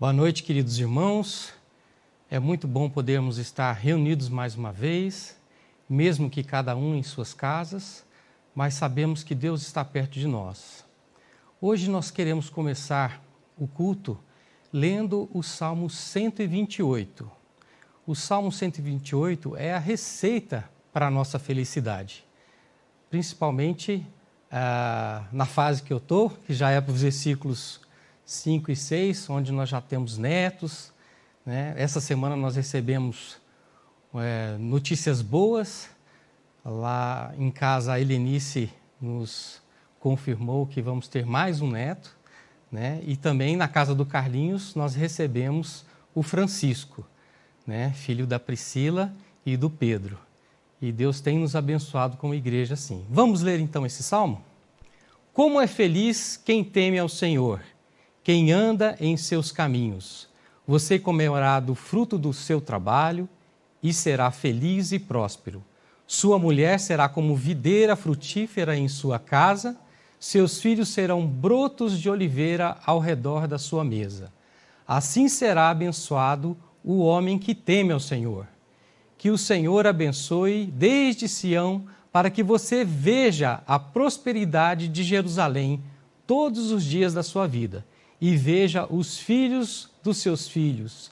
Boa noite, queridos irmãos. É muito bom podermos estar reunidos mais uma vez, mesmo que cada um em suas casas, mas sabemos que Deus está perto de nós. Hoje nós queremos começar o culto lendo o Salmo 128. O Salmo 128 é a receita para a nossa felicidade, principalmente na fase que eu estou, que já é para os versículos 5 e 6, onde nós já temos netos, né? Essa semana nós recebemos notícias boas. Lá em casa a Helenice nos confirmou que vamos ter mais um neto, né? E também na casa do Carlinhos nós recebemos o Francisco, né? Filho da Priscila e do Pedro. E Deus tem nos abençoado como igreja assim. Vamos ler então esse salmo? Como é feliz quem teme ao Senhor, quem anda em seus caminhos. Você comerá do fruto do seu trabalho e será feliz e próspero. Sua mulher será como videira frutífera em sua casa, seus filhos serão brotos de oliveira ao redor da sua mesa. Assim será abençoado o homem que teme ao Senhor. Que o Senhor abençoe desde Sião, para que você veja a prosperidade de Jerusalém todos os dias da sua vida e veja os filhos dos seus filhos.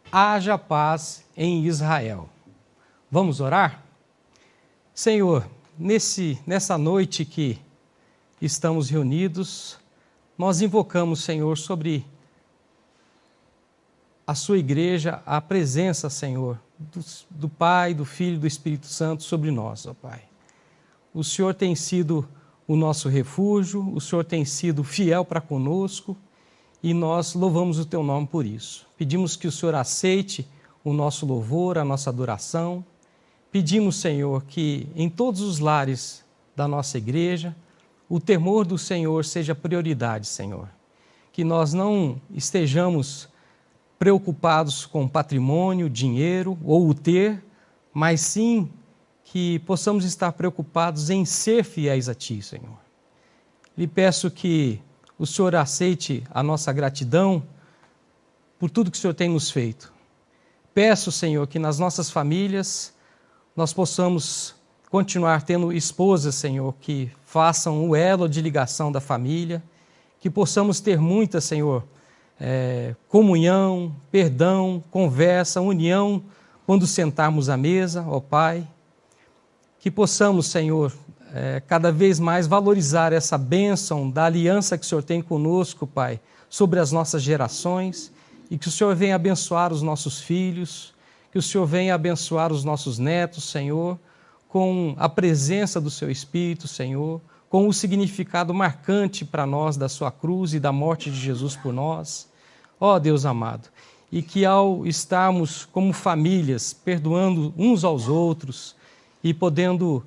Haja paz em Israel. Vamos orar? Senhor, nessa noite que estamos reunidos, nós invocamos, Senhor, sobre a sua igreja, a presença, Senhor, do Pai, do Filho e do Espírito Santo sobre nós, ó Pai. O Senhor tem sido o nosso refúgio, o Senhor tem sido fiel para conosco e nós louvamos o Teu nome por isso. Pedimos que o Senhor aceite o nosso louvor, a nossa adoração. Pedimos, Senhor, que em todos os lares da nossa igreja, o temor do Senhor seja prioridade, Senhor. Que nós não estejamos preocupados com patrimônio, dinheiro ou o ter, mas sim que possamos estar preocupados em ser fiéis a Ti, Senhor. Lhe peço que o Senhor aceite a nossa gratidão por tudo que o Senhor tem nos feito. Peço, Senhor, que nas nossas famílias nós possamos continuar tendo esposas, Senhor, que façam o elo de ligação da família, que possamos ter muita, Senhor, comunhão, perdão, conversa, união, quando sentarmos à mesa, ó Pai. Que possamos, Senhor, cada vez mais valorizar essa bênção da aliança que o Senhor tem conosco, Pai, sobre as nossas gerações, e que o Senhor venha abençoar os nossos filhos, que o Senhor venha abençoar os nossos netos, Senhor, com a presença do Seu Espírito, Senhor, com o significado marcante para nós da Sua cruz e da morte de Jesus por nós. Ó Deus amado, e que ao estarmos como famílias, perdoando uns aos outros e podendo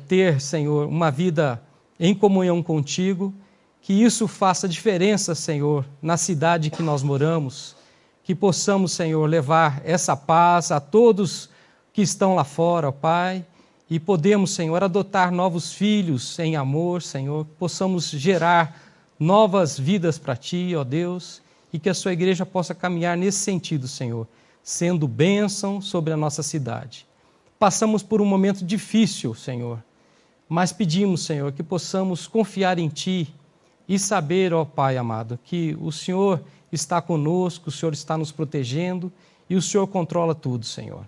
ter, Senhor, uma vida em comunhão contigo, que isso faça diferença, Senhor, na cidade que nós moramos, que possamos, Senhor, levar essa paz a todos que estão lá fora, ó Pai, e podemos, Senhor, adotar novos filhos em amor, Senhor, possamos gerar novas vidas para Ti, ó Deus, e que a Sua igreja possa caminhar nesse sentido, Senhor, sendo bênção sobre a nossa cidade. Passamos por um momento difícil, Senhor, mas pedimos, Senhor, que possamos confiar em Ti e saber, ó Pai amado, que o Senhor está conosco, o Senhor está nos protegendo e o Senhor controla tudo, Senhor.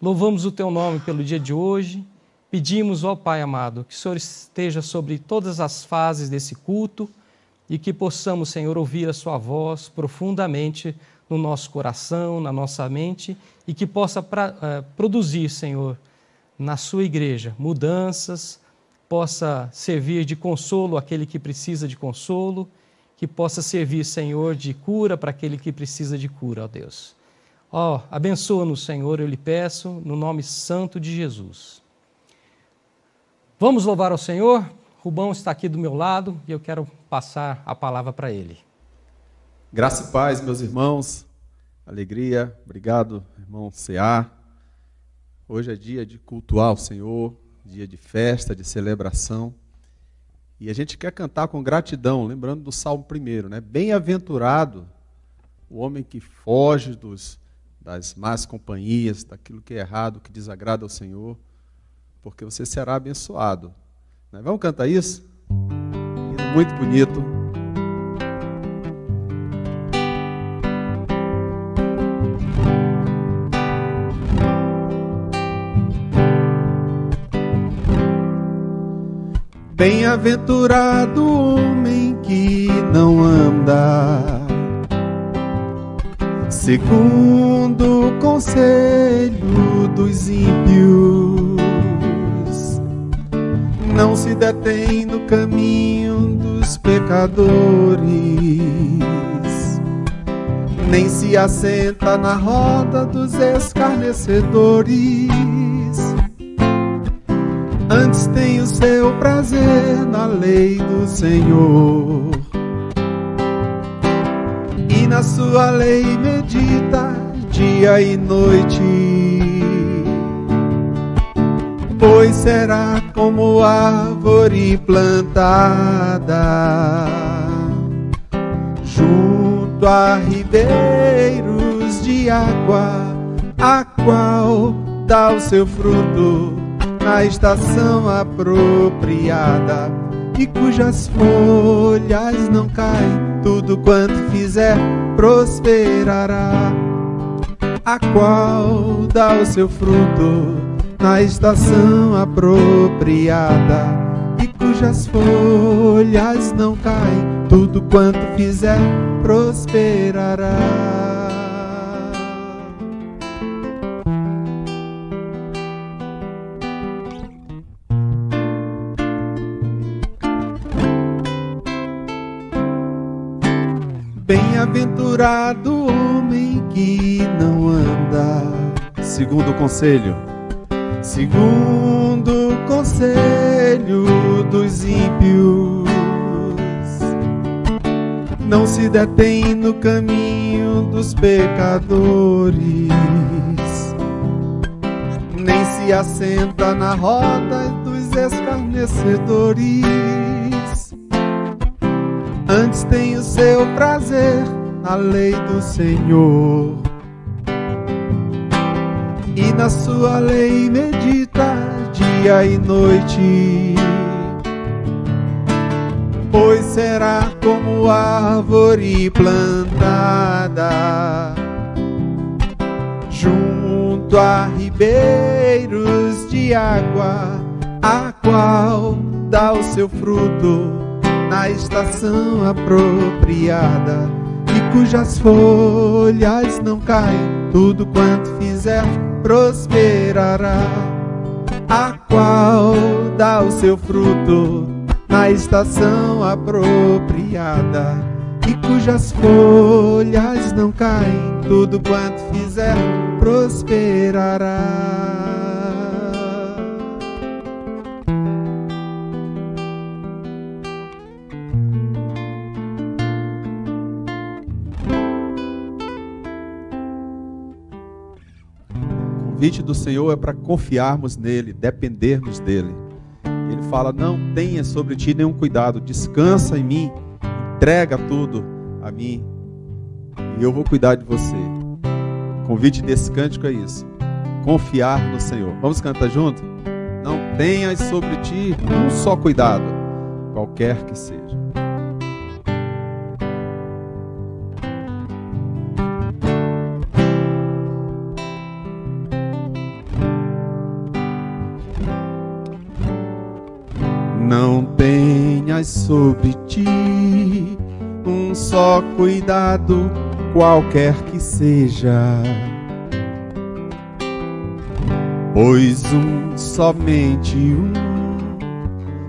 Louvamos o Teu nome pelo dia de hoje, pedimos, ó Pai amado, que o Senhor esteja sobre todas as fases desse culto e que possamos, Senhor, ouvir a Sua voz profundamente no nosso coração, na nossa mente, e que possa produzir, Senhor, na Sua igreja, mudanças, possa servir de consolo àquele que precisa de consolo, que possa servir, Senhor, de cura para aquele que precisa de cura, ó Deus. Ó, abençoa-nos, Senhor, eu lhe peço, no nome santo de Jesus. Vamos louvar ao Senhor? Rubão está aqui do meu lado e eu quero passar a palavra para ele. Graça e paz, meus irmãos, alegria, obrigado, irmão C.A. Hoje é dia de cultuar o Senhor, dia de festa, de celebração, e a gente quer cantar com gratidão, lembrando do Salmo 1, né? Bem-aventurado o homem que foge das más companhias, daquilo que é errado, que desagrada ao Senhor, porque você será abençoado. Né? Vamos cantar isso? Muito bonito. Bem-aventurado o homem que não anda segundo o conselho dos ímpios, não se detém no caminho dos pecadores, nem se assenta na roda dos escarnecedores. Antes tem o seu prazer na lei do Senhor, e na sua lei medita dia e noite. Pois será como árvore plantada junto a ribeiros de água, a qual dá o seu fruto na estação apropriada, e cujas folhas não caem, tudo quanto fizer prosperará, a qual dá o seu fruto na estação apropriada, e cujas folhas não caem, tudo quanto fizer prosperará. Bem-aventurado o homem que não anda segundo o conselho dos ímpios, não se detém no caminho dos pecadores, nem se assenta na roda dos escarnecedores. Antes tem o seu prazer na lei do Senhor, e na sua lei medita dia e noite. Pois será como árvore plantada junto a ribeiros de água, a qual dá o seu fruto na estação apropriada, e cujas folhas não caem, tudo quanto fizer prosperará, a qual dá o seu fruto na estação apropriada, e cujas folhas não caem, tudo quanto fizer prosperará. O convite do Senhor é para confiarmos nele, dependermos dele. Ele fala: não tenha sobre ti nenhum cuidado, descansa em mim, entrega tudo a mim e eu vou cuidar de você. O convite desse cântico é isso: confiar no Senhor. Vamos cantar junto? Não tenhas sobre ti um só cuidado, qualquer que seja. Não tenhas sobre ti um só cuidado, qualquer que seja, pois somente um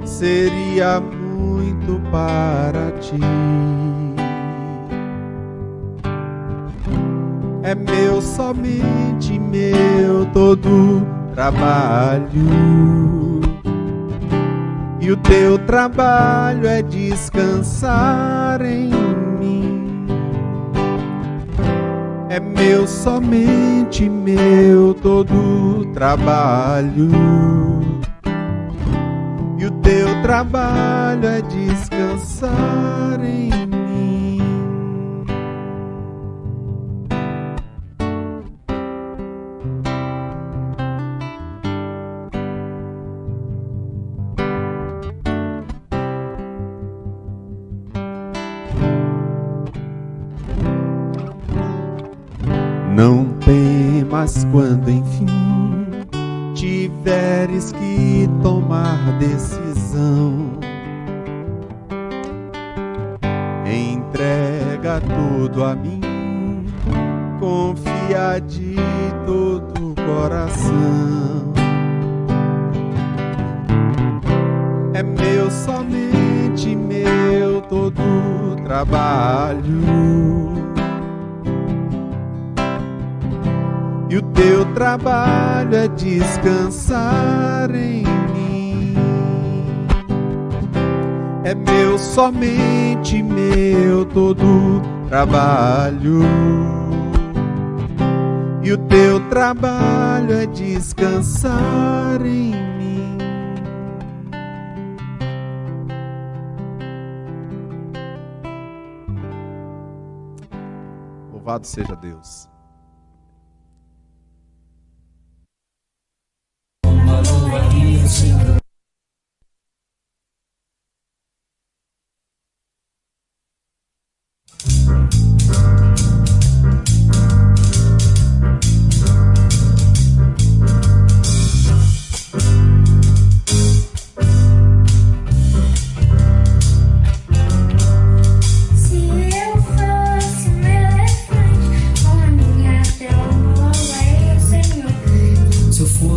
seria muito para ti. É meu, somente meu, todo trabalho. E o teu trabalho é descansar em mim. É meu, somente meu, todo trabalho. E o teu trabalho é descansar em mim. Mas quando enfim tiveres que tomar decisão, entrega tudo a mim, confia de todo o coração. É meu, somente meu, todo o trabalho. E o teu trabalho é descansar em mim. É meu, somente meu, todo o trabalho. E o teu trabalho é descansar em mim. Louvado seja Deus.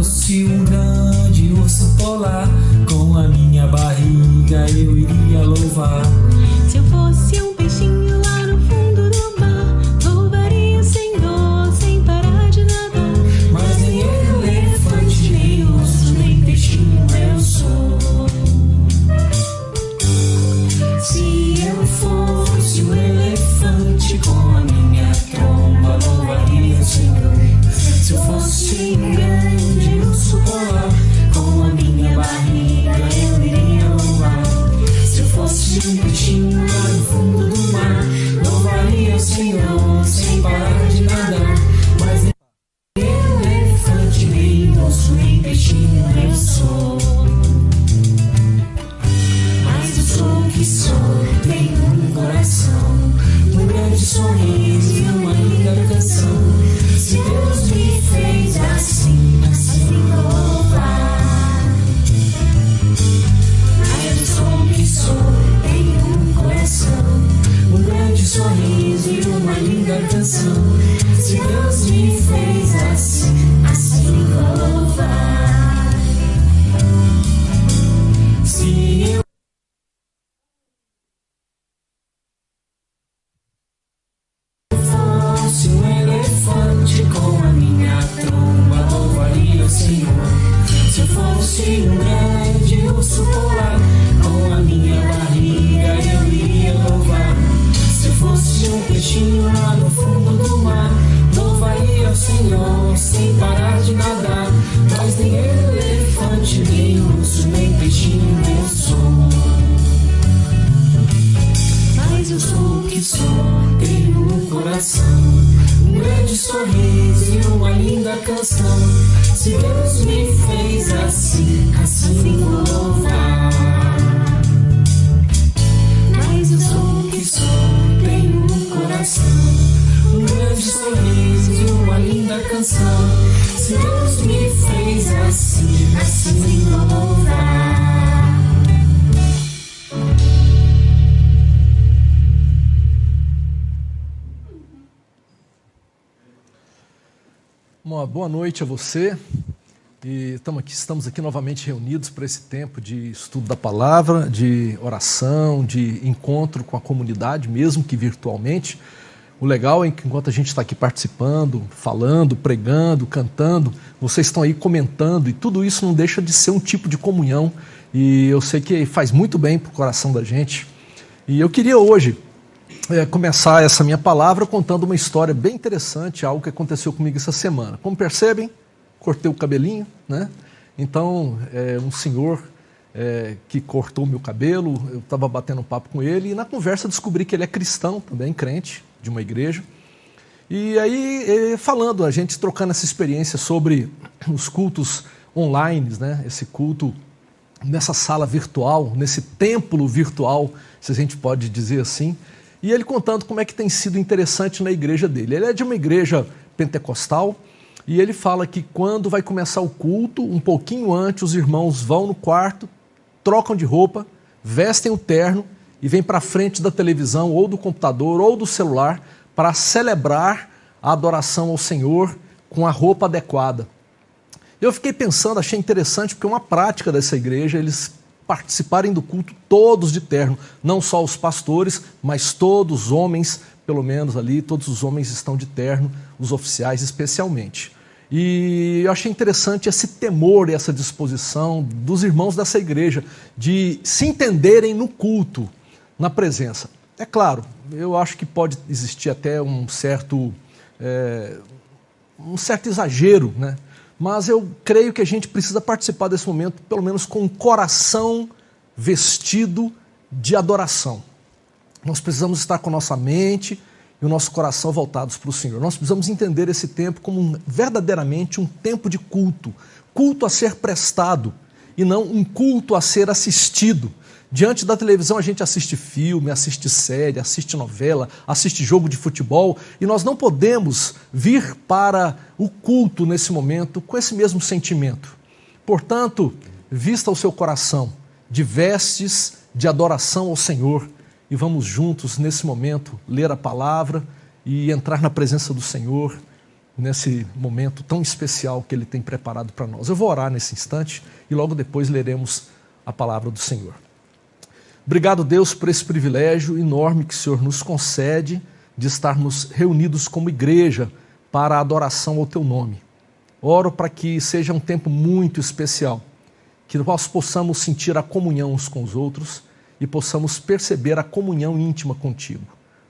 Se um grande urso polar, com a minha barriga eu iria louvar. Se eu fosse um peixinho lá no fundo do mar, louvaria sem dor, sem parar de nadar. Mas nem elefante, nem urso, nem peixinho eu sou. Se eu fosse um elefante, com a minha tromba louvaria o Senhor. Se eu fosse um grande urso polar, com a minha barriga eu iria louvar. Se eu fosse um peixinho lá no fundo do mar, louvaria o Senhor sem parar de nadar. Mas nem elefante, nem urso, nem peixinho eu sou. Mas eu sou o que sou, tenho um coração, um grande sorriso e uma linda canção. Se Deus me fez assim, assim vou louvar. Mas eu sou o que sou, tenho um coração, um grande sorriso e uma linda canção. Se Deus me fez assim, assim vou louvar. Se eu fosse um elefante, com a minha tromba louvaria o Senhor. Se eu fosse um grande urso polar, com a minha barriga eu iria louvar. Se eu fosse um peixinho lá no fundo do mar, louvaria o Senhor sem parar de nadar. Mas nem elefante, nem urso, nem peixinho eu sou. Mas eu sou o que sou, tenho um coração, um grande sorriso e uma linda canção. Se Deus me fez assim, assim vou louvar. Mas eu sou o que sou, tenho um coração, um grande sorriso e uma linda canção. Se Deus me fez assim, assim vou louvar. Uma boa noite a você. E estamos aqui novamente reunidos para esse tempo de estudo da palavra, de oração, de encontro com a comunidade, mesmo que virtualmente. O legal é que enquanto a gente está aqui participando, falando, pregando, cantando, vocês estão aí comentando, e tudo isso não deixa de ser um tipo de comunhão, e eu sei que faz muito bem para o coração da gente. E eu queria hoje começar essa minha palavra contando uma história bem interessante, algo que aconteceu comigo essa semana. Como percebem, cortei o cabelinho, né? Então, um senhor que cortou meu cabelo, eu estava batendo um papo com ele, e na conversa descobri que ele é cristão também, crente de uma igreja. E aí, falando, a gente trocando essa experiência sobre os cultos online, né? Esse culto nessa sala virtual, nesse templo virtual, se a gente pode dizer assim. E ele contando como é que tem sido interessante na igreja dele. Ele é de uma igreja pentecostal, E ele fala que quando vai começar o culto, um pouquinho antes, os irmãos vão no quarto, trocam de roupa, vestem o terno e vêm para frente da televisão, ou do computador, ou do celular, para celebrar a adoração ao Senhor com a roupa adequada. Eu fiquei pensando, achei interessante, porque é uma prática dessa igreja, eles participarem do culto todos de terno, não só os pastores, mas todos os homens, pelo menos ali, todos os homens estão de terno, os oficiais especialmente. E eu achei interessante esse temor e essa disposição dos irmãos dessa igreja de se entenderem no culto, na presença. É claro, eu acho que pode existir até um certo exagero, né? Mas eu creio que a gente precisa participar desse momento, pelo menos com o coração vestido de adoração. Nós precisamos estar com a nossa mente e o nosso coração voltados para o Senhor. Nós precisamos entender esse tempo como verdadeiramente um tempo de culto. Culto a ser prestado e não um culto a ser assistido. Diante da televisão a gente assiste filme, assiste série, assiste novela, assiste jogo de futebol e nós não podemos vir para o culto nesse momento com esse mesmo sentimento. Portanto, vista o seu coração de vestes de adoração ao Senhor e vamos juntos nesse momento ler a palavra e entrar na presença do Senhor nesse momento tão especial que Ele tem preparado para nós. Eu vou orar nesse instante e logo depois leremos a palavra do Senhor. Obrigado, Deus, por esse privilégio enorme que o Senhor nos concede de estarmos reunidos como igreja para a adoração ao Teu nome. Oro para que seja um tempo muito especial, que nós possamos sentir a comunhão uns com os outros e possamos perceber a comunhão íntima contigo.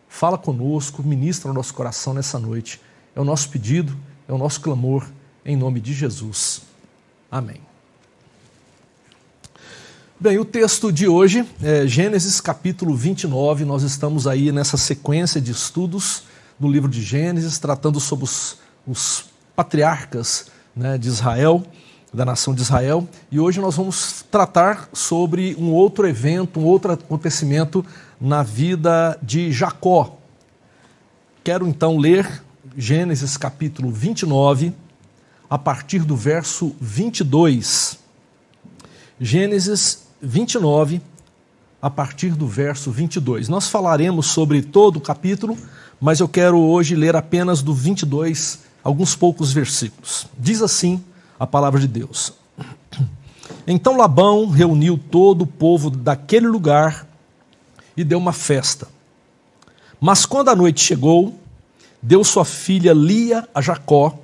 Fala conosco, ministra o nosso coração nessa noite. É o nosso pedido, é o nosso clamor, em nome de Jesus. Amém. Bem, o texto de hoje é Gênesis capítulo 29, nós estamos aí nessa sequência de estudos no livro de Gênesis, tratando sobre os patriarcas, né, de Israel, da nação de Israel, e hoje nós vamos tratar sobre um outro evento, um outro acontecimento na vida de Jacó. Quero então ler Gênesis capítulo 29, a partir do verso 22. Gênesis 29, a partir do verso 22. Nós falaremos sobre todo o capítulo, mas eu quero hoje ler apenas do 22, alguns poucos versículos. Diz assim a palavra de Deus. Então Labão reuniu todo o povo daquele lugar e deu uma festa. Mas quando a noite chegou, deu sua filha Lia a Jacó,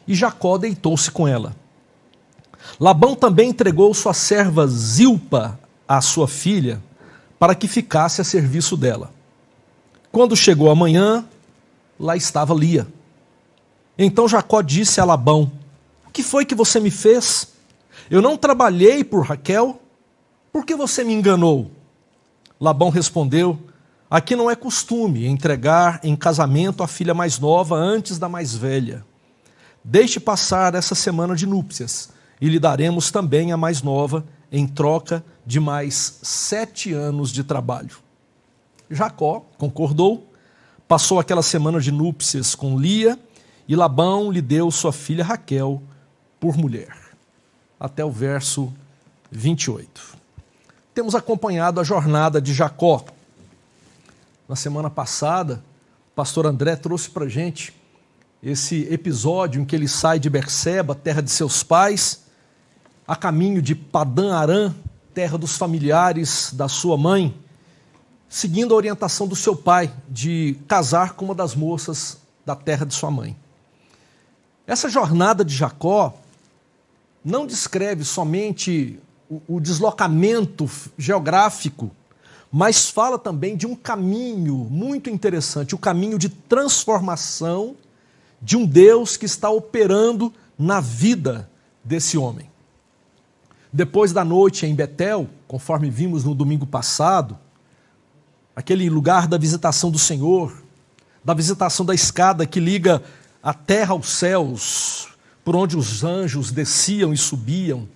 e Jacó deitou-se com ela. Labão também entregou sua serva Zilpa à sua filha, para que ficasse a serviço dela. Quando chegou a manhã, lá estava Lia. Então Jacó disse a Labão: o que foi que você me fez? Eu não trabalhei por Raquel? Por que você me enganou? Labão respondeu: aqui não é costume entregar em casamento a filha mais nova antes da mais velha. Deixe passar essa semana de núpcias, e lhe daremos também a mais nova, em troca de mais 7 anos de trabalho. Jacó concordou, passou aquela semana de núpcias com Lia, e Labão lhe deu sua filha Raquel por mulher. Até o verso 28. Temos acompanhado a jornada de Jacó. Na semana passada, o pastor André trouxe para a gente esse episódio em que ele sai de Berseba, terra de seus pais, a caminho de Padã Arã, terra dos familiares da sua mãe, seguindo a orientação do seu pai de casar com uma das moças da terra de sua mãe. Essa jornada de Jacó não descreve somente o deslocamento geográfico, mas fala também de um caminho muito interessante, o caminho de transformação de um Deus que está operando na vida desse homem. Depois da noite em Betel, conforme vimos no domingo passado, aquele lugar da visitação do Senhor, da visitação da escada que liga a terra aos céus, por onde os anjos desciam e subiam.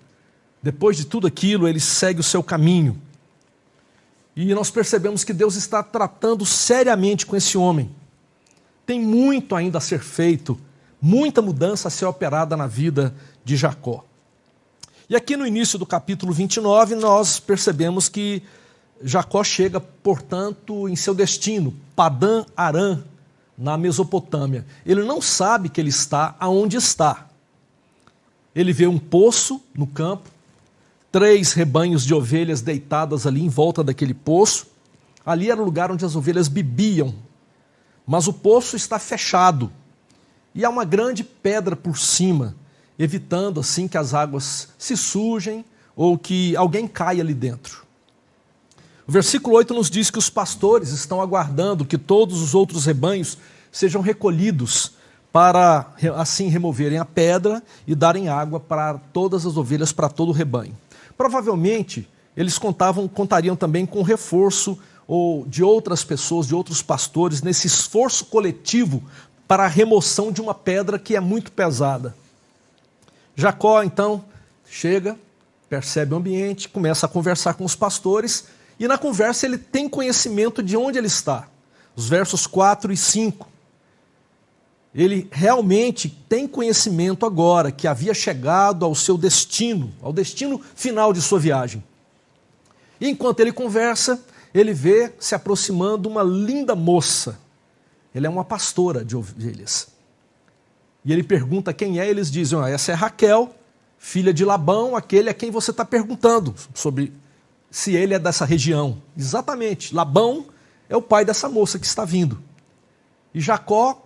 Depois de tudo aquilo, ele segue o seu caminho. E nós percebemos que Deus está tratando seriamente com esse homem. Tem muito ainda a ser feito muita mudança a ser operada na vida de Jacó. E aqui no início do capítulo 29, nós percebemos que Jacó chega, portanto, em seu destino, Padã Arã, na Mesopotâmia. Ele não sabe que ele está aonde está. Ele vê um poço no campo, 3 rebanhos de ovelhas deitadas ali em volta daquele poço. Ali era o lugar onde as ovelhas bebiam, mas o poço está fechado e há uma grande pedra por cima, evitando assim que as águas se sujem ou que alguém caia ali dentro. O versículo 8 nos diz que os pastores estão aguardando que todos os outros rebanhos sejam recolhidos para assim removerem a pedra e darem água para todas as ovelhas, para todo o rebanho. Provavelmente eles contariam também com reforço ou de outras pessoas, de outros pastores, nesse esforço coletivo para a remoção de uma pedra que é muito pesada. Jacó, então, chega, percebe o ambiente, começa a conversar com os pastores, e na conversa ele tem conhecimento de onde ele está. Os versos 4 e 5. Ele realmente tem conhecimento agora que havia chegado ao seu destino, ao destino final de sua viagem. E enquanto ele conversa, ele vê se aproximando uma linda moça. Ela é uma pastora de ovelhas. E ele pergunta quem é, eles dizem, essa é Raquel, filha de Labão, aquele a quem você está perguntando sobre se ele é dessa região. Exatamente, Labão é o pai dessa moça que está vindo. E Jacó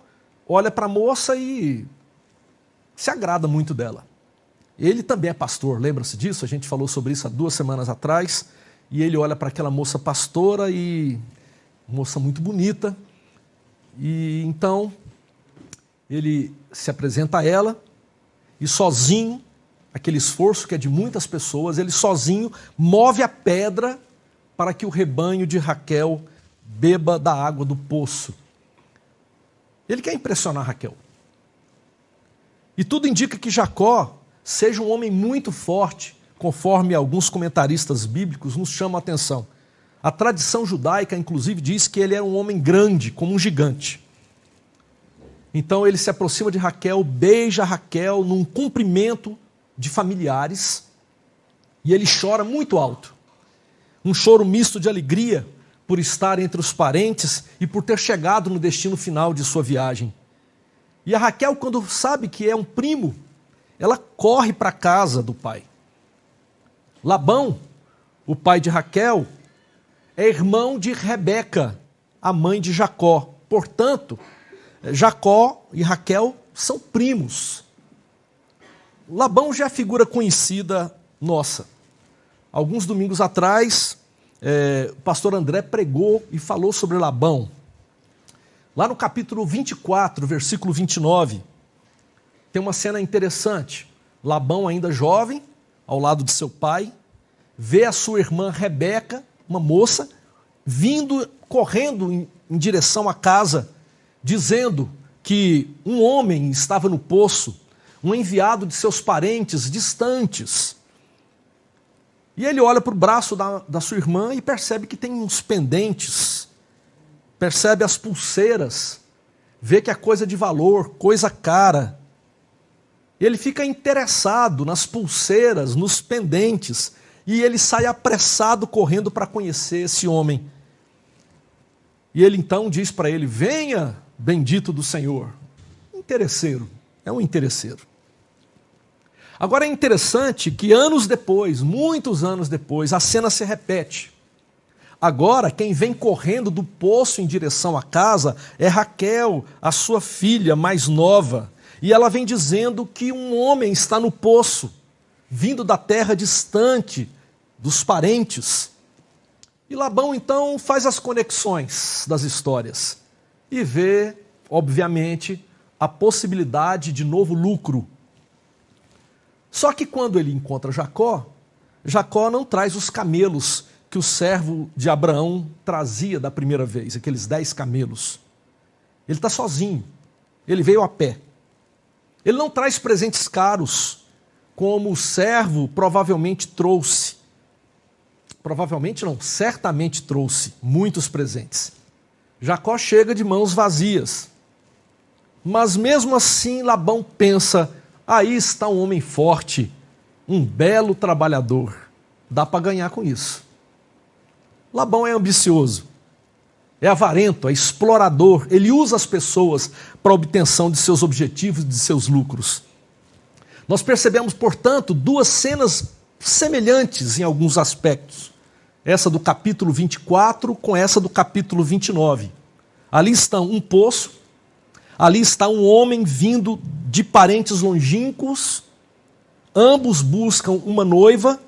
olha para a moça e se agrada muito dela. Ele também é pastor, lembra-se disso? A gente falou sobre isso há 2 semanas atrás. E ele olha para aquela moça pastora e moça muito bonita. E então ele se apresenta a ela e sozinho, aquele esforço que é de muitas pessoas, ele sozinho move a pedra para que o rebanho de Raquel beba da água do poço. Ele quer impressionar Raquel. E tudo indica que Jacó seja um homem muito forte, conforme alguns comentaristas bíblicos nos chamam a atenção. A tradição judaica, inclusive, diz que ele era um homem grande, como um gigante. Então ele se aproxima de Raquel, beija Raquel num cumprimento de familiares, e ele chora muito alto. Um choro misto de alegria por estar entre os parentes e por ter chegado no destino final de sua viagem. E a Raquel, quando sabe que é um primo, ela corre para a casa do pai. Labão, o pai de Raquel, é irmão de Rebeca, a mãe de Jacó. Portanto, Jacó e Raquel são primos. Labão já é figura conhecida nossa. Alguns domingos atrás, o pastor André pregou e falou sobre Labão. Lá no capítulo 24, versículo 29, tem uma cena interessante. Labão, ainda jovem, ao lado de seu pai, vê a sua irmã Rebeca, uma moça, vindo, correndo em direção à casa, dizendo que um homem estava no poço, um enviado de seus parentes distantes. E ele olha para o braço da sua irmã e percebe que tem uns pendentes, percebe as pulseiras, vê que é coisa de valor, coisa cara. Ele fica interessado nas pulseiras, nos pendentes, e ele sai apressado correndo para conhecer esse homem. E ele então diz para ele, venha, bendito do Senhor. Interesseiro, é um interesseiro. Agora é interessante que anos depois, muitos anos depois, a cena se repete. Agora quem vem correndo do poço em direção à casa é Raquel, a sua filha mais nova. E ela vem dizendo que um homem está no poço, vindo da terra distante dos parentes. E Labão então faz as conexões das histórias e vê, obviamente, a possibilidade de novo lucro. Só que quando ele encontra Jacó, Jacó não traz os camelos que o servo de Abraão trazia da primeira vez, aqueles 10 camelos. Ele está sozinho, ele veio a pé. Ele não traz presentes caros, como o servo provavelmente trouxe. Provavelmente não, certamente trouxe muitos presentes. Jacó chega de mãos vazias. Mas mesmo assim Labão pensa, aí está um homem forte, um belo trabalhador, dá para ganhar com isso. Labão é ambicioso, é avarento, é explorador, ele usa as pessoas para a obtenção de seus objetivos, de seus lucros. Nós percebemos, portanto, duas cenas semelhantes em alguns aspectos. Essa do capítulo 24 com essa do capítulo 29. Ali está um poço, ali está um homem vindo de parentes longínquos, ambos buscam uma noiva,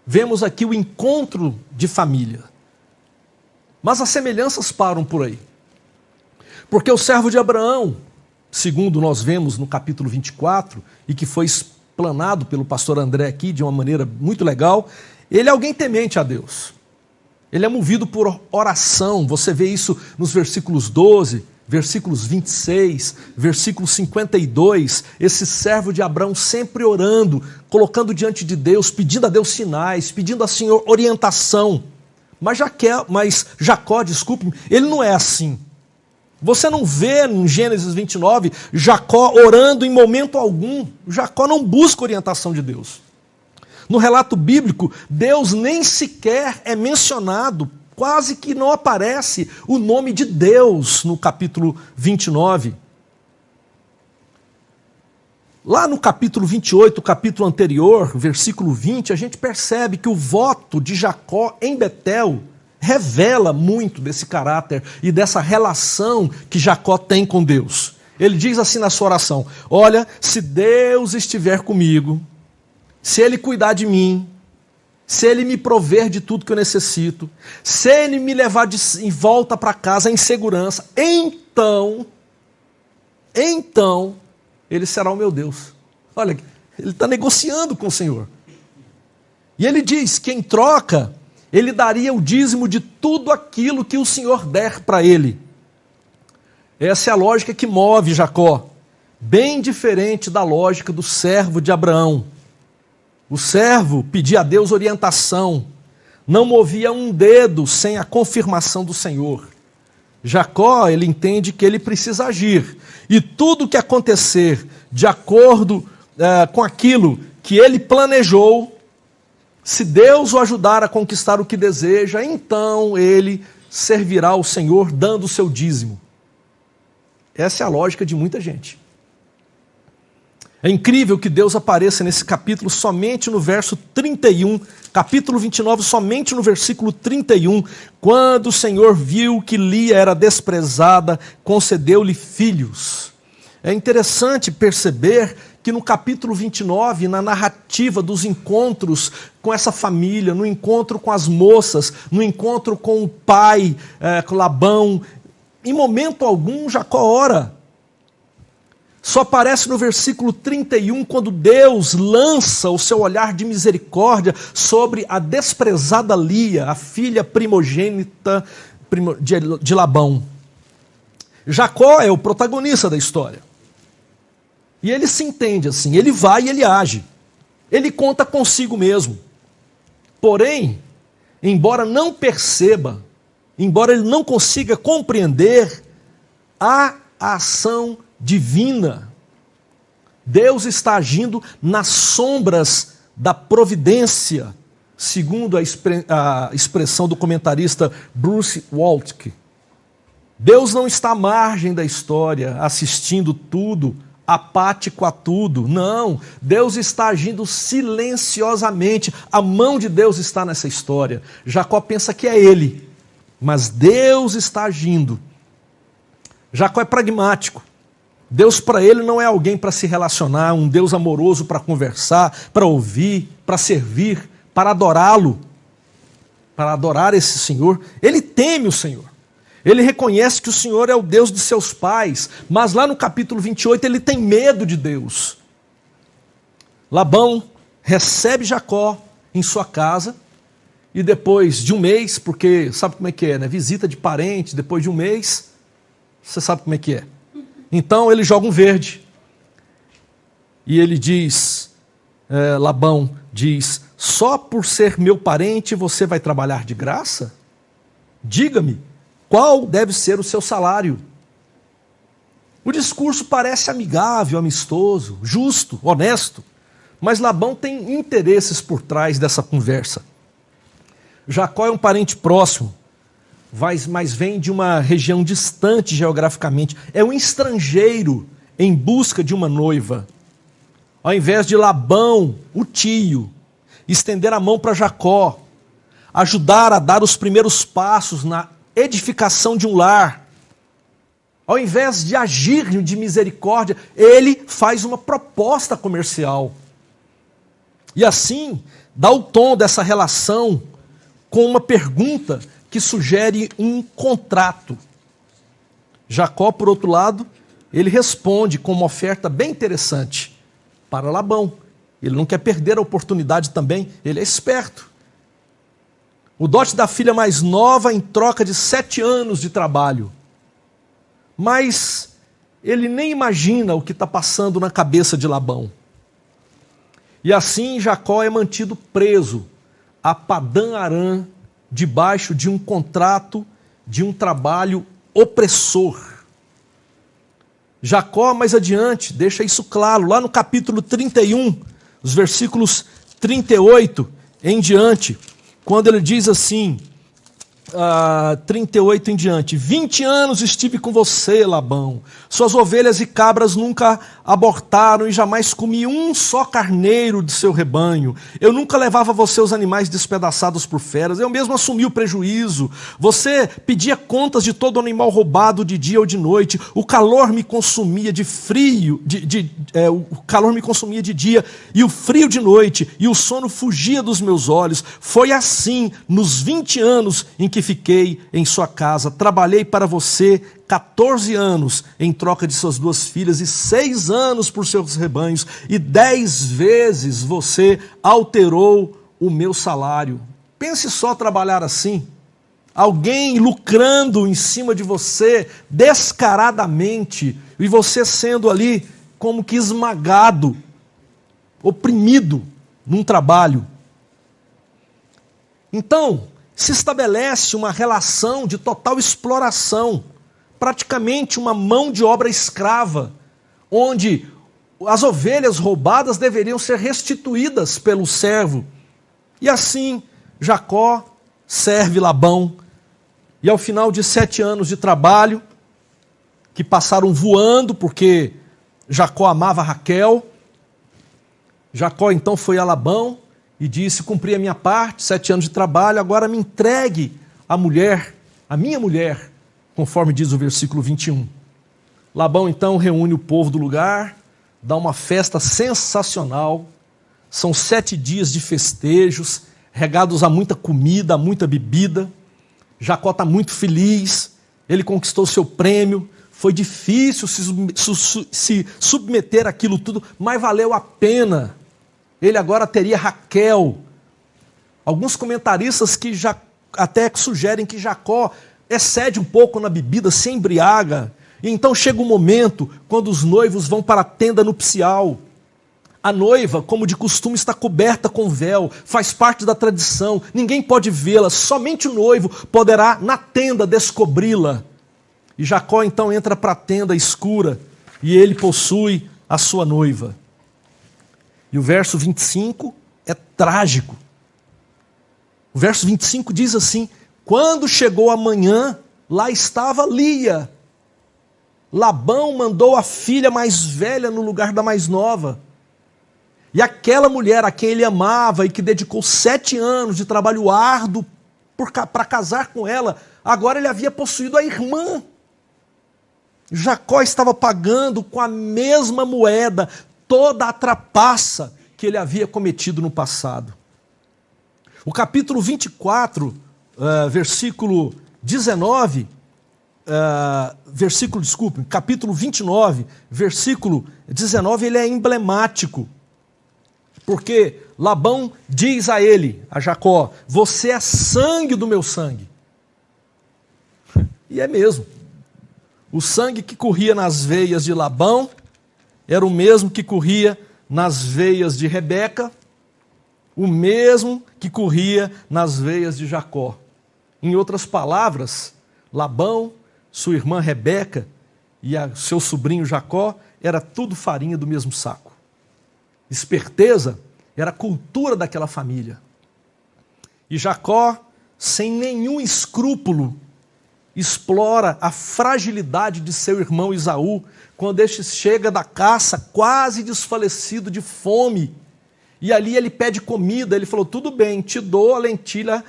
vemos aqui o encontro de família. Mas as semelhanças param por aí. Porque o servo de Abraão, segundo nós vemos no capítulo 24, e que foi explanado pelo pastor André aqui de uma maneira muito legal, ele é alguém temente a Deus. Ele é movido por oração, você vê isso nos versículos 12, versículos 26, versículo 52, esse servo de Abraão sempre orando, colocando diante de Deus, pedindo a Deus sinais, pedindo ao Senhor orientação. Mas Jacó, desculpe-me, ele não é assim. Você não vê em Gênesis 29 Jacó orando em momento algum. Jacó não busca orientação de Deus. No relato bíblico, Deus nem sequer é mencionado, quase que não aparece o nome de Deus no capítulo 29. Lá no capítulo 28, o capítulo anterior, versículo 20, a gente percebe que o voto de Jacó em Betel revela muito desse caráter e dessa relação que Jacó tem com Deus. Ele diz assim na sua oração: olha, se Deus estiver comigo, se Ele cuidar de mim, se Ele me prover de tudo que eu necessito, se Ele me levar em volta para casa em segurança, então Ele será o meu Deus. Olha, ele está negociando com o Senhor. E ele diz que em troca, ele daria o dízimo de tudo aquilo que o Senhor der para ele. Essa é a lógica que move Jacó, bem diferente da lógica do servo de Abraão. O servo pedia a Deus orientação, não movia um dedo sem a confirmação do Senhor. Jacó, ele entende que ele precisa agir, e tudo que acontecer de acordo com aquilo que ele planejou, se Deus o ajudar a conquistar o que deseja, então ele servirá ao Senhor dando o seu dízimo. Essa é a lógica de muita gente. É incrível que Deus apareça nesse capítulo somente no verso 31, capítulo 29, somente no versículo 31, quando o Senhor viu que Lia era desprezada, concedeu-lhe filhos. É interessante perceber que no capítulo 29, na narrativa dos encontros com essa família, no encontro com as moças, no encontro com o pai, com Labão, em momento algum Jacó ora. Só aparece no versículo 31, quando Deus lança o seu olhar de misericórdia sobre a desprezada Lia, a filha primogênita de Labão. Jacó é o protagonista da história. E ele se entende assim, ele vai e ele age. Ele conta consigo mesmo. Porém, embora não perceba, embora ele não consiga compreender, há a ação divina. Deus está agindo nas sombras da providência, segundo a expressão do comentarista Bruce Waltke. Deus não está à margem da história, assistindo tudo, apático a tudo. Não, Deus está agindo silenciosamente. A mão de Deus está nessa história. Jacó pensa que é ele, mas Deus está agindo. Jacó é pragmático. Deus para ele não é alguém para se relacionar, um Deus amoroso para conversar, para ouvir, para servir, para adorá-lo, para adorar esse Senhor. Ele teme o Senhor. Ele reconhece que o Senhor é o Deus de seus pais, mas lá no capítulo 28 ele tem medo de Deus. Labão recebe Jacó em sua casa e depois de um mês, porque sabe como é que é, né? Visita de parente, depois de um mês, você sabe como é que é. Então ele joga um verde e ele diz, Labão diz, só por ser meu parente você vai trabalhar de graça? Diga-me, qual deve ser o seu salário? O discurso parece amigável, amistoso, justo, honesto, mas Labão tem interesses por trás dessa conversa. Jacó é um parente próximo, mas vem de uma região distante geograficamente. É um estrangeiro em busca de uma noiva. Ao invés de Labão, o tio, estender a mão para Jacó, ajudar a dar os primeiros passos na edificação de um lar, ao invés de agir de misericórdia, ele faz uma proposta comercial. E assim, dá o tom dessa relação com uma pergunta que sugere um contrato. Jacó, por outro lado, ele responde com uma oferta bem interessante para Labão. Ele não quer perder a oportunidade também, ele é esperto. O dote da filha mais nova em troca de 7 anos de trabalho. Mas ele nem imagina o que está passando na cabeça de Labão. E assim Jacó é mantido preso a Padã-Arã, debaixo de um contrato, de um trabalho opressor. Jacó, mais adiante, deixa isso claro, lá no capítulo 31, os versículos 38 em diante, quando ele diz assim, 38 em diante: 20 anos estive com você, Labão. Suas ovelhas e cabras nunca abortaram e jamais comi um só carneiro de seu rebanho. Eu nunca levava a você os animais despedaçados por feras. Eu mesmo assumi o prejuízo. Você pedia contas de todo animal roubado de dia ou de noite. O calor me consumia de frio, o calor me consumia de dia e o frio de noite, e o sono fugia dos meus olhos. Foi assim nos 20 anos em que fiquei em sua casa. Trabalhei para você 14 anos em troca de suas 2 filhas e 6 anos por seus rebanhos, e 10 vezes você alterou o meu salário. Pense só trabalhar assim. Alguém lucrando em cima de você descaradamente, e você sendo ali como que esmagado, oprimido num trabalho. Então, se estabelece uma relação de total exploração, praticamente uma mão de obra escrava, onde as ovelhas roubadas deveriam ser restituídas pelo servo. E assim, Jacó serve Labão, e ao final de 7 anos de trabalho, que passaram voando, porque Jacó amava Raquel, Jacó então foi a Labão e disse: cumpri a minha parte, 7 anos de trabalho, agora me entregue a mulher, a minha mulher, conforme diz o versículo 21. Labão então reúne o povo do lugar, dá uma festa sensacional, são 7 dias de festejos, regados a muita comida, a muita bebida. Jacó está muito feliz, ele conquistou seu prêmio, foi difícil se submeter àquilo tudo, mas valeu a pena. Ele agora teria Raquel. Alguns comentaristas que já até sugerem que Jacó excede um pouco na bebida, se embriaga. E então chega um momento quando os noivos vão para a tenda nupcial. A noiva, como de costume, está coberta com véu, faz parte da tradição, ninguém pode vê-la, somente o noivo poderá na tenda descobri-la. E Jacó então entra para a tenda escura e ele possui a sua noiva. E o verso 25 é trágico. O verso 25 diz assim: quando chegou a manhã, lá estava Lia. Labão mandou a filha mais velha no lugar da mais nova. E aquela mulher a quem ele amava e que dedicou 7 anos de trabalho árduo para casar com ela, agora ele havia possuído a irmã. Jacó estava pagando com a mesma moeda toda a trapaça que ele havia cometido no passado. O capítulo 24, versículo 19, capítulo 29, versículo 19, ele é emblemático. Porque Labão diz a ele, a Jacó: você é sangue do meu sangue. E é mesmo. O sangue que corria nas veias de Labão era o mesmo que corria nas veias de Rebeca, o mesmo que corria nas veias de Jacó. Em outras palavras, Labão, sua irmã Rebeca, e seu sobrinho Jacó era tudo farinha do mesmo saco. Esperteza era a cultura daquela família. E Jacó, sem nenhum escrúpulo, explora a fragilidade de seu irmão Esaú, quando este chega da caça quase desfalecido de fome. E ali ele pede comida, ele falou, tudo bem, te dou a lentilha,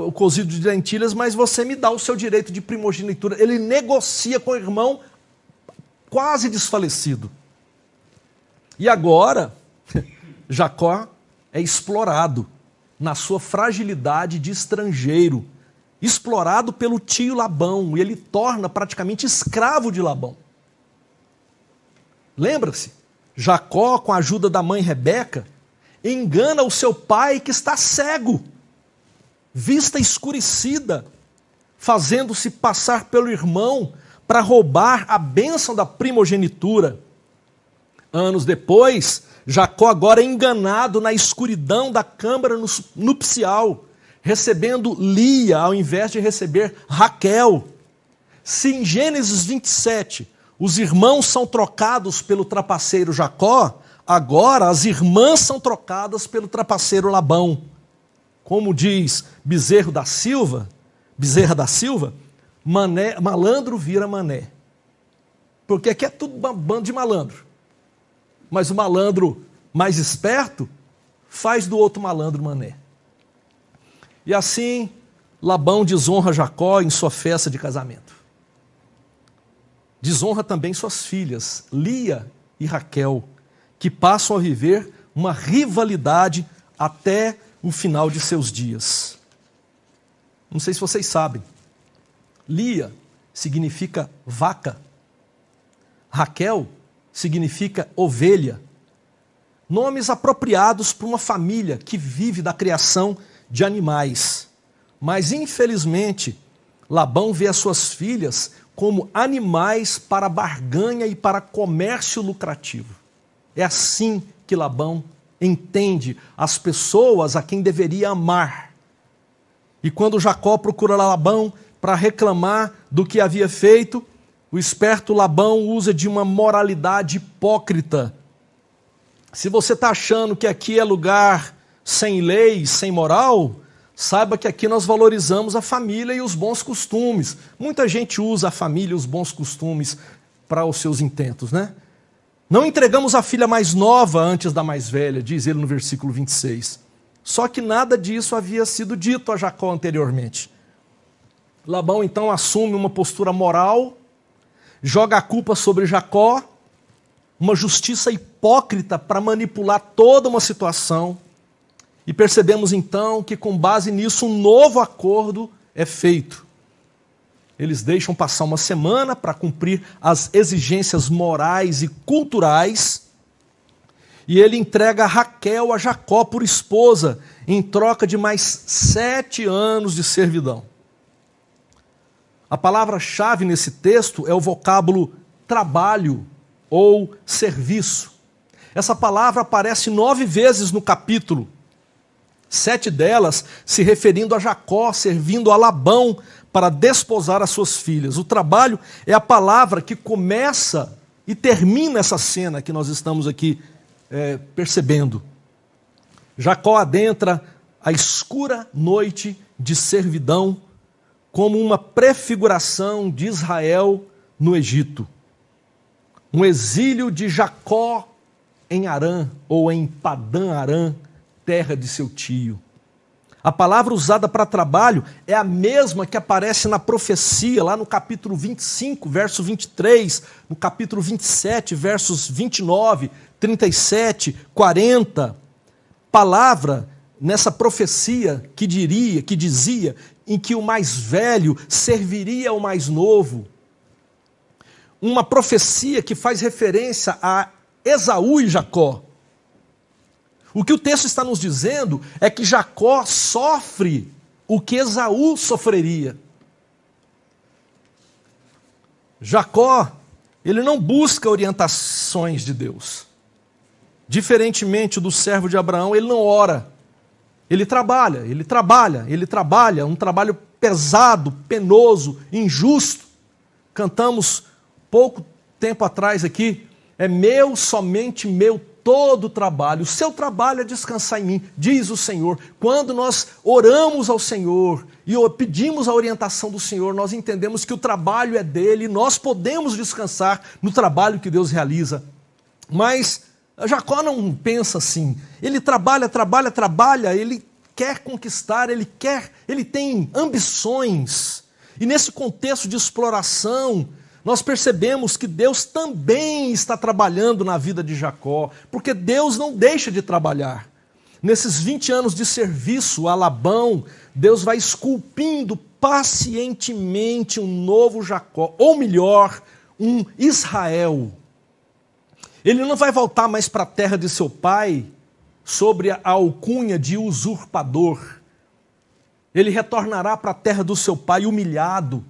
o cozido de lentilhas, mas você me dá o seu direito de primogenitura. Ele negocia com o irmão quase desfalecido. E agora, Jacó é explorado na sua fragilidade de estrangeiro, explorado pelo tio Labão, e ele torna praticamente escravo de Labão. Lembra-se? Jacó, com a ajuda da mãe Rebeca, engana o seu pai que está cego, vista escurecida, fazendo-se passar pelo irmão para roubar a bênção da primogenitura. Anos depois, Jacó agora é enganado na escuridão da câmara nupcial, recebendo Lia ao invés de receber Raquel. Se em Gênesis 27 os irmãos são trocados pelo trapaceiro Jacó, agora as irmãs são trocadas pelo trapaceiro Labão. Como diz Bezerra da Silva, malandro vira mané. Porque aqui é tudo um bando de malandro. Mas o malandro mais esperto faz do outro malandro mané. E assim, Labão desonra Jacó em sua festa de casamento. Desonra também suas filhas, Lia e Raquel, que passam a viver uma rivalidade até o final de seus dias. Não sei se vocês sabem, Lia significa vaca, Raquel significa ovelha. Nomes apropriados para uma família que vive da criação de animais. Mas, infelizmente, Labão vê as suas filhas como animais para barganha e para comércio lucrativo. É assim que Labão entende as pessoas a quem deveria amar. E quando Jacó procura Labão para reclamar do que havia feito, o esperto Labão usa de uma moralidade hipócrita. Se você está achando que aqui é lugar sem lei, sem moral, saiba que aqui nós valorizamos a família e os bons costumes. Muita gente usa a família e os bons costumes para os seus intentos, né? Não entregamos a filha mais nova antes da mais velha, diz ele no versículo 26. Só que nada disso havia sido dito a Jacó anteriormente. Labão então assume uma postura moral, joga a culpa sobre Jacó, uma justiça hipócrita para manipular toda uma situação. E percebemos então que com base nisso um novo acordo é feito. Eles deixam passar uma semana para cumprir as exigências morais e culturais. E ele entrega Raquel a Jacó por esposa, em troca de mais 7 anos de servidão. A palavra-chave nesse texto é o vocábulo trabalho ou serviço. Essa palavra aparece 9 vezes no capítulo. 7 delas se referindo a Jacó, servindo a Labão para desposar as suas filhas. O trabalho é a palavra que começa e termina essa cena que nós estamos aqui percebendo. Jacó adentra a escura noite de servidão como uma prefiguração de Israel no Egito. Um exílio de Jacó em Harã ou em Padã Harã, terra de seu tio. A palavra usada para trabalho é a mesma que aparece na profecia, lá no capítulo 25, verso 23, no capítulo 27, versos 29, 37, 40. Palavra nessa profecia que dizia em que o mais velho serviria ao mais novo. Uma profecia que faz referência a Esaú e Jacó. O que o texto está nos dizendo é que Jacó sofre o que Esaú sofreria. Jacó, ele não busca orientações de Deus. Diferentemente do servo de Abraão, ele não ora. Ele trabalha, um trabalho pesado, penoso, injusto. Cantamos pouco tempo atrás aqui, é meu, somente meu, todo o trabalho. O seu trabalho é descansar em mim, diz o Senhor. Quando nós oramos ao Senhor e pedimos a orientação do Senhor, nós entendemos que o trabalho é dele e nós podemos descansar no trabalho que Deus realiza. Mas Jacó não pensa assim. Ele trabalha, ele quer conquistar, ele tem ambições. E nesse contexto de exploração, nós percebemos que Deus também está trabalhando na vida de Jacó, porque Deus não deixa de trabalhar. Nesses 20 anos de serviço a Labão, Deus vai esculpindo pacientemente um novo Jacó, ou melhor, um Israel. Ele não vai voltar mais para a terra de seu pai sobre a alcunha de usurpador. Ele retornará para a terra do seu pai humilhado.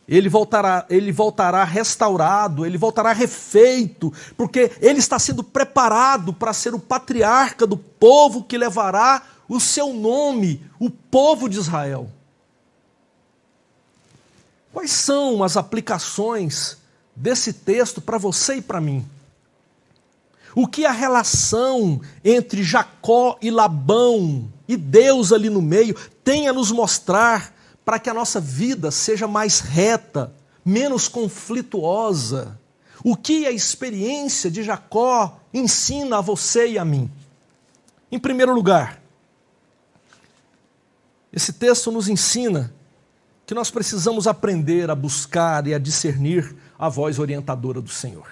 Ele voltará restaurado, ele voltará refeito, porque ele está sendo preparado para ser o patriarca do povo que levará o seu nome, o povo de Israel. Quais são as aplicações desse texto para você e para mim? O que a relação entre Jacó e Labão e Deus ali no meio tem a nos mostrar para que a nossa vida seja mais reta, menos conflituosa? O que a experiência de Jacó ensina a você e a mim? Em primeiro lugar, esse texto nos ensina que nós precisamos aprender a buscar e a discernir a voz orientadora do Senhor.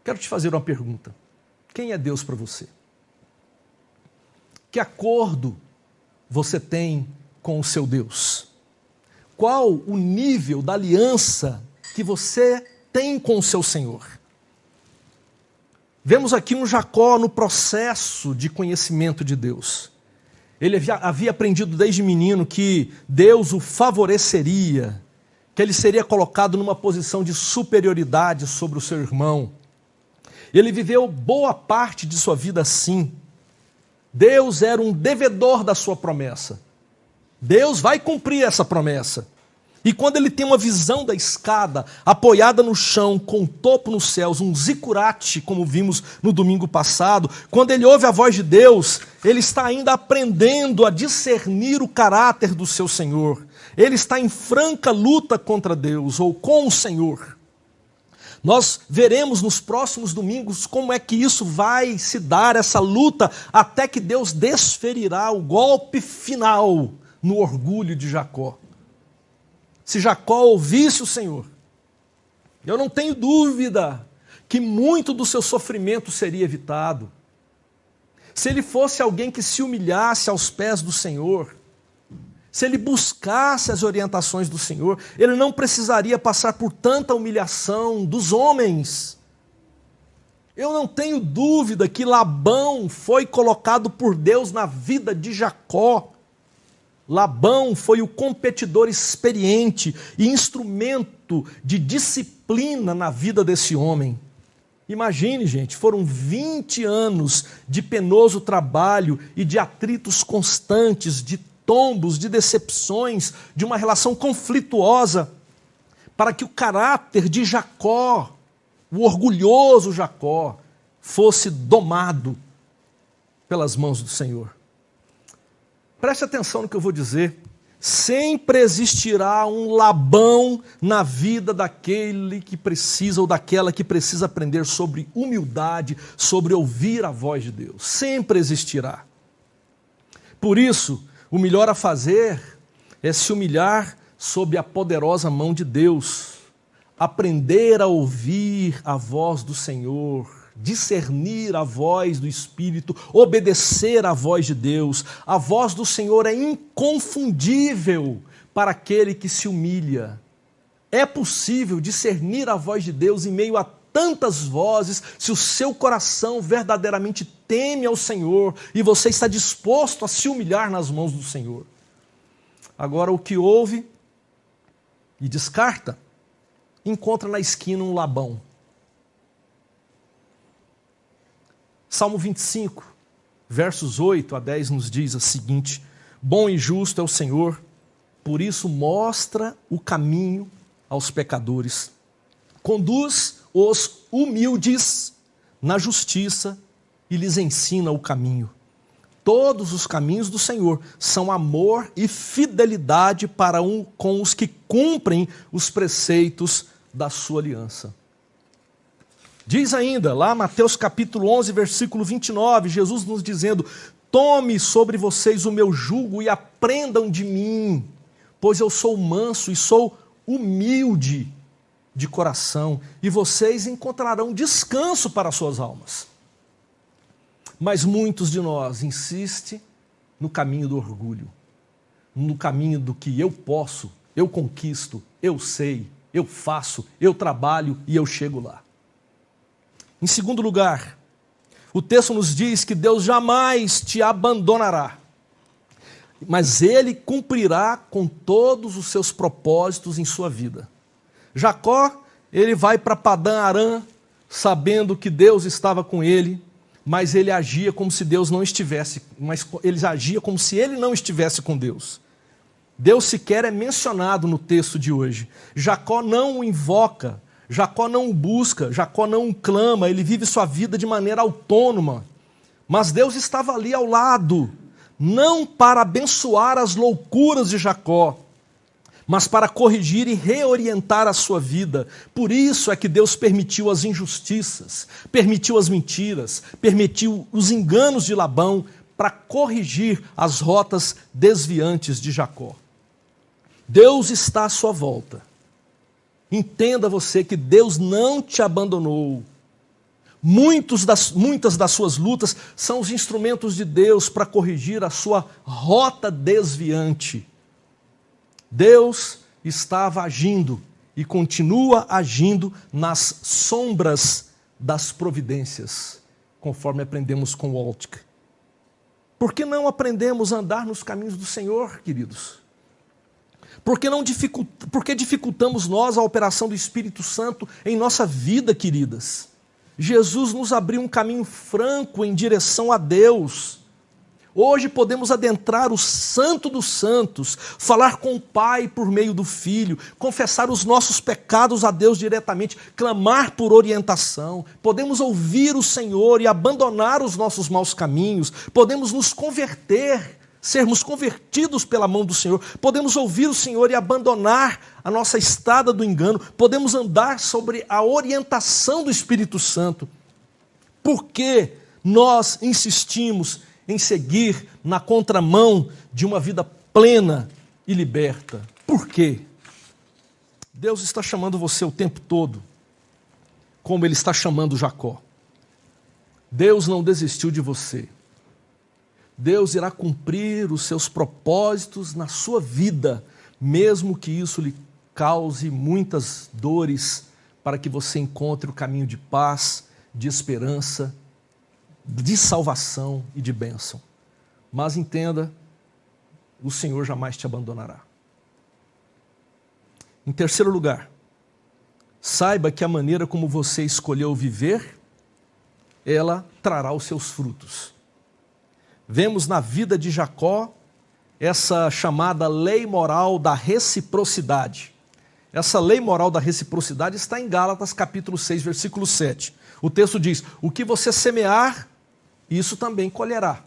Quero te fazer uma pergunta. Quem é Deus para você? Que acordo você tem com o seu Deus? Qual o nível da aliança que você tem com o seu Senhor? Vemos aqui um Jacó no processo de conhecimento de Deus. Ele havia aprendido desde menino que Deus o favoreceria, que ele seria colocado numa posição de superioridade sobre o seu irmão. Ele viveu boa parte de sua vida assim. Deus era um devedor da sua promessa. Deus vai cumprir essa promessa. E quando ele tem uma visão da escada, apoiada no chão, com o topo nos céus, um zicurate, como vimos no domingo passado, quando ele ouve a voz de Deus, ele está ainda aprendendo a discernir o caráter do seu Senhor. Ele está em franca luta contra Deus, ou com o Senhor. Nós veremos nos próximos domingos como é que isso vai se dar, essa luta, até que Deus desferirá o golpe final no orgulho de Jacó. Se Jacó ouvisse o Senhor, eu não tenho dúvida que muito do seu sofrimento seria evitado. Se ele fosse alguém que se humilhasse aos pés do Senhor, se ele buscasse as orientações do Senhor, ele não precisaria passar por tanta humilhação dos homens. Eu não tenho dúvida que Labão foi colocado por Deus na vida de Jacó. Labão foi o competidor experiente e instrumento de disciplina na vida desse homem. Imagine, gente, foram 20 anos de penoso trabalho e de atritos constantes, de tombos, de decepções, de uma relação conflituosa, para que o caráter de Jacó, o orgulhoso Jacó, fosse domado pelas mãos do Senhor. Preste atenção no que eu vou dizer. Sempre existirá um Labão na vida daquele que precisa ou daquela que precisa aprender sobre humildade, sobre ouvir a voz de Deus. Sempre existirá. Por isso, o melhor a fazer é se humilhar sob a poderosa mão de Deus, aprender a ouvir a voz do Senhor, discernir a voz do Espírito, obedecer à voz de Deus. A voz do Senhor é inconfundível para aquele que se humilha. É possível discernir a voz de Deus em meio a tantas vozes, se o seu coração verdadeiramente teme ao Senhor e você está disposto a se humilhar nas mãos do Senhor. Agora, o que ouve e descarta, encontra na esquina um Labão. Salmo 25, versos 8 a 10 nos diz o seguinte: bom e justo é o Senhor, por isso mostra o caminho aos pecadores, conduz os humildes na justiça e lhes ensina o caminho. Todos os caminhos do Senhor são amor e fidelidade com os que cumprem os preceitos da sua aliança. Diz ainda, lá Mateus capítulo 11, versículo 29, Jesus nos dizendo: tome sobre vocês o meu jugo e aprendam de mim, pois eu sou manso e sou humilde de coração, e vocês encontrarão descanso para as suas almas. Mas muitos de nós insistem no caminho do orgulho, no caminho do que eu posso, eu conquisto, eu sei, eu faço, eu trabalho e eu chego lá. Em segundo lugar, o texto nos diz que Deus jamais te abandonará, mas Ele cumprirá com todos os seus propósitos em sua vida. Jacó, ele vai para Padã-Arã, sabendo que Deus estava com ele, mas ele agia como se Deus não estivesse, mas ele agia como se ele não estivesse com Deus. Deus sequer é mencionado no texto de hoje. Jacó não o invoca, Jacó não o busca, Jacó não o clama, ele vive sua vida de maneira autônoma. Mas Deus estava ali ao lado, não para abençoar as loucuras de Jacó, mas para corrigir e reorientar a sua vida. Por isso é que Deus permitiu as injustiças, permitiu as mentiras, permitiu os enganos de Labão, para corrigir as rotas desviantes de Jacó. Deus está à sua volta. Entenda você que Deus não te abandonou. Muitas das suas lutas são os instrumentos de Deus para corrigir a sua rota desviante. Deus estava agindo e continua agindo nas sombras das providências, conforme aprendemos com Waltke. Por que não aprendemos a andar nos caminhos do Senhor, queridos? Por que dificultamos nós a operação do Espírito Santo em nossa vida, queridas? Jesus nos abriu um caminho franco em direção a Deus. Hoje podemos adentrar o Santo dos Santos, falar com o Pai por meio do Filho, confessar os nossos pecados a Deus diretamente, clamar por orientação. Podemos ouvir o Senhor e abandonar os nossos maus caminhos. Podemos nos converter, sermos convertidos pela mão do Senhor. Podemos ouvir o Senhor e abandonar a nossa estrada do engano. Podemos andar sobre a orientação do Espírito Santo. Por que nós insistimos em seguir na contramão de uma vida plena e liberta? Por quê? Deus está chamando você o tempo todo, como Ele está chamando Jacó. Deus não desistiu de você. Deus irá cumprir os seus propósitos na sua vida, mesmo que isso lhe cause muitas dores, para que você encontre o caminho de paz, de esperança, de salvação e de bênção. Mas entenda, o Senhor jamais te abandonará. Em terceiro lugar, saiba que a maneira como você escolheu viver, ela trará os seus frutos. Vemos na vida de Jacó essa chamada lei moral da reciprocidade. Essa lei moral da reciprocidade está em Gálatas capítulo 6, versículo 7. O texto diz: o que você semear, isso também colherá.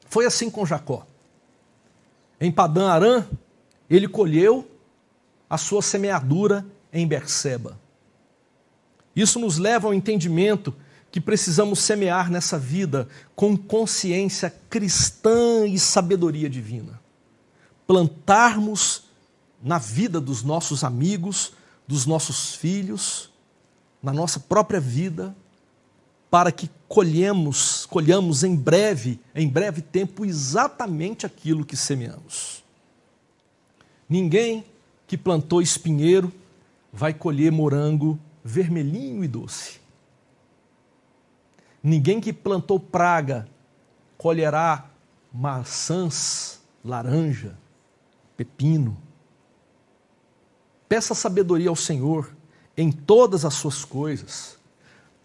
Foi assim com Jacó. Em Padã-Arã, ele colheu a sua semeadura em Berseba. Isso nos leva ao entendimento que precisamos semear nessa vida com consciência cristã e sabedoria divina. Plantarmos na vida dos nossos amigos, dos nossos filhos, na nossa própria vida, para que colhamos em breve tempo exatamente aquilo que semeamos. Ninguém que plantou espinheiro vai colher morango vermelhinho e doce. Ninguém que plantou praga colherá maçãs, laranja, pepino. Peça sabedoria ao Senhor em todas as suas coisas,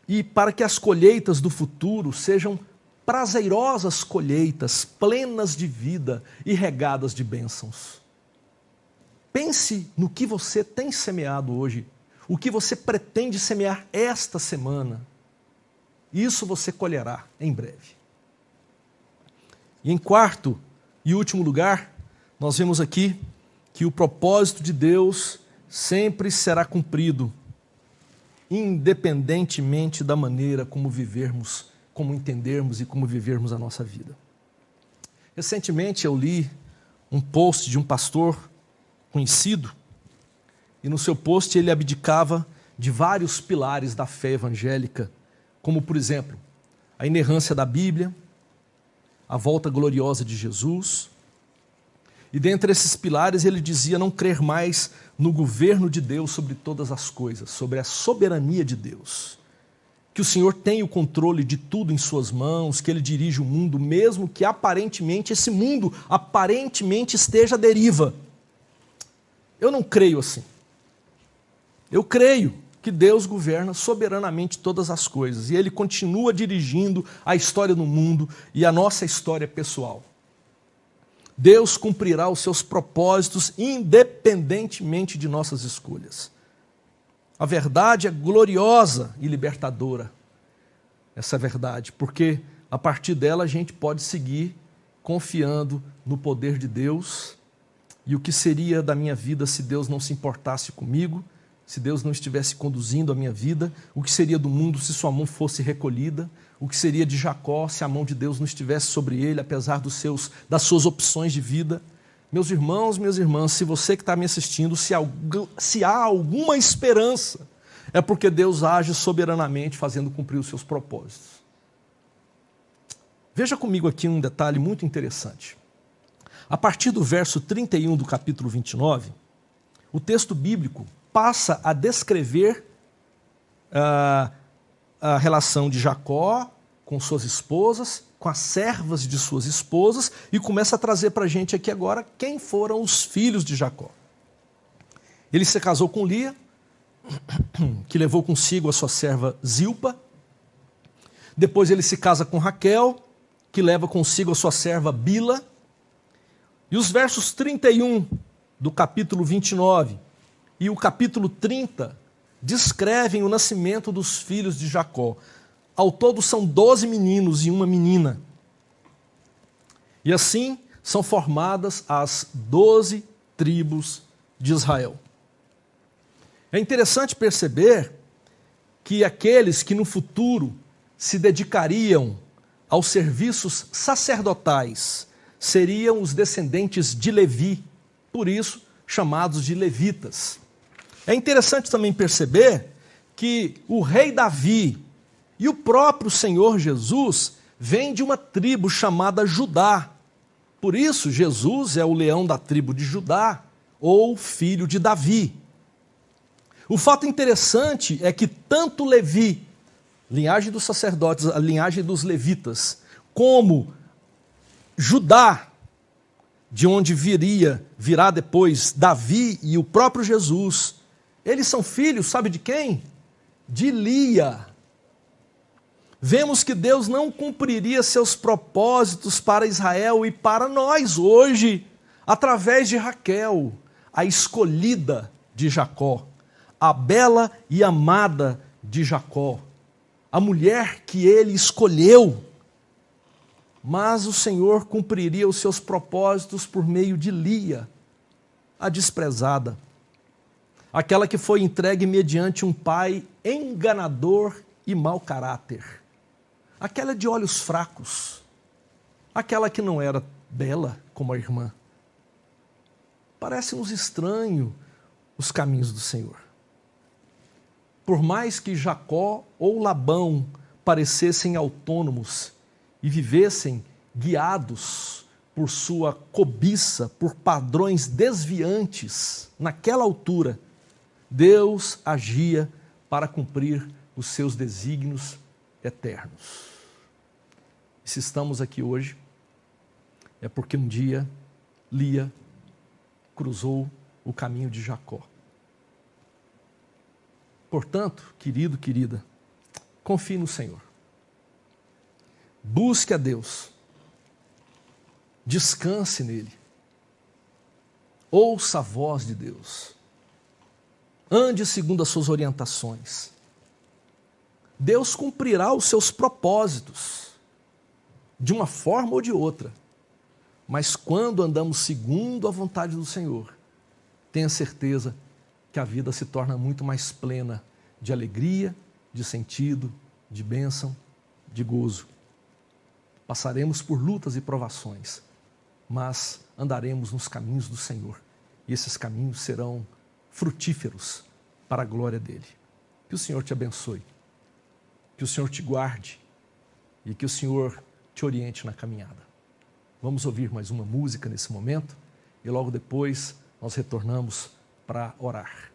e para que as colheitas do futuro sejam prazerosas colheitas, plenas de vida e regadas de bênçãos. pense no que você tem semeado hoje, o que você pretende semear esta semana. Isso você colherá em breve. E em quarto e último lugar, nós vemos aqui que o propósito de Deus sempre será cumprido, independentemente da maneira como vivermos, como entendermos e como vivermos a nossa vida. Recentemente eu li um post de um pastor conhecido, e no seu post ele abdicava de vários pilares da fé evangélica, como, por exemplo, a inerrância da Bíblia, a volta gloriosa de Jesus. E dentre esses pilares ele dizia não crer mais no governo de Deus sobre todas as coisas, sobre a soberania de Deus. Que o Senhor tem o controle de tudo em suas mãos, que Ele dirige o mundo, mesmo que aparentemente esse mundo aparentemente esteja à deriva. Eu não creio assim. Eu creio que Deus governa soberanamente todas as coisas e Ele continua dirigindo a história do mundo e a nossa história pessoal. Deus cumprirá os seus propósitos independentemente de nossas escolhas. A verdade é gloriosa e libertadora, essa verdade, porque a partir dela a gente pode seguir confiando no poder de Deus. E o que seria da minha vida se Deus não se importasse comigo, se Deus não estivesse conduzindo a minha vida? O que seria do mundo se sua mão fosse recolhida? O que seria de Jacó se a mão de Deus não estivesse sobre ele, apesar das suas opções de vida? Meus irmãos, minhas irmãs, se você que está me assistindo, se há alguma esperança, é porque Deus age soberanamente fazendo cumprir os seus propósitos. Veja comigo aqui um detalhe muito interessante. A partir do verso 31 do capítulo 29, o texto bíblico passa a descrever a relação de Jacó com suas esposas, com as servas de suas esposas, e começa a trazer para a gente aqui agora quem foram os filhos de Jacó. Ele se casou com Lia, que levou consigo a sua serva Zilpa. Depois ele se casa com Raquel, que leva consigo a sua serva Bila. E os versos 31 do capítulo 29 e o capítulo 30 descrevem o nascimento dos filhos de Jacó. Ao todo são 12 meninos e uma menina. E assim são formadas as 12 tribos de Israel. É interessante perceber que aqueles que no futuro se dedicariam aos serviços sacerdotais seriam os descendentes de Levi, por isso chamados de levitas. É interessante também perceber que o rei Davi e o próprio Senhor Jesus vêm de uma tribo chamada Judá. Por isso, Jesus é o leão da tribo de Judá, ou filho de Davi. O fato interessante é que tanto Levi, linhagem dos sacerdotes, a linhagem dos levitas, como Judá, de onde virá depois Davi e o próprio Jesus, eles são filhos, sabe de quem? De Lia. Vemos que Deus não cumpriria seus propósitos para Israel e para nós hoje, através de Raquel, a escolhida de Jacó, a bela e amada de Jacó, a mulher que ele escolheu. Mas o Senhor cumpriria os seus propósitos por meio de Lia, a desprezada, aquela que foi entregue mediante um pai enganador e mau caráter, aquela de olhos fracos, aquela que não era bela como a irmã. Parece-nos estranho os caminhos do Senhor. Por mais que Jacó ou Labão parecessem autônomos e vivessem guiados por sua cobiça, por padrões desviantes, naquela altura, Deus agia para cumprir os seus desígnios eternos. E se estamos aqui hoje, é porque um dia Lia cruzou o caminho de Jacó. Portanto, querido, querida, confie no Senhor. Busque a Deus. Descanse nele. Ouça a voz de Deus. Ande segundo as suas orientações. Deus cumprirá os seus propósitos, de uma forma ou de outra. Mas quando andamos segundo a vontade do Senhor, tenha certeza que a vida se torna muito mais plena de alegria, de sentido, de bênção, de gozo. Passaremos por lutas e provações, mas andaremos nos caminhos do Senhor. E esses caminhos serão frutíferos para a glória dele. Que o Senhor te abençoe, que o Senhor te guarde e que o Senhor te oriente na caminhada. Vamos ouvir mais uma música nesse momento e logo depois nós retornamos para orar.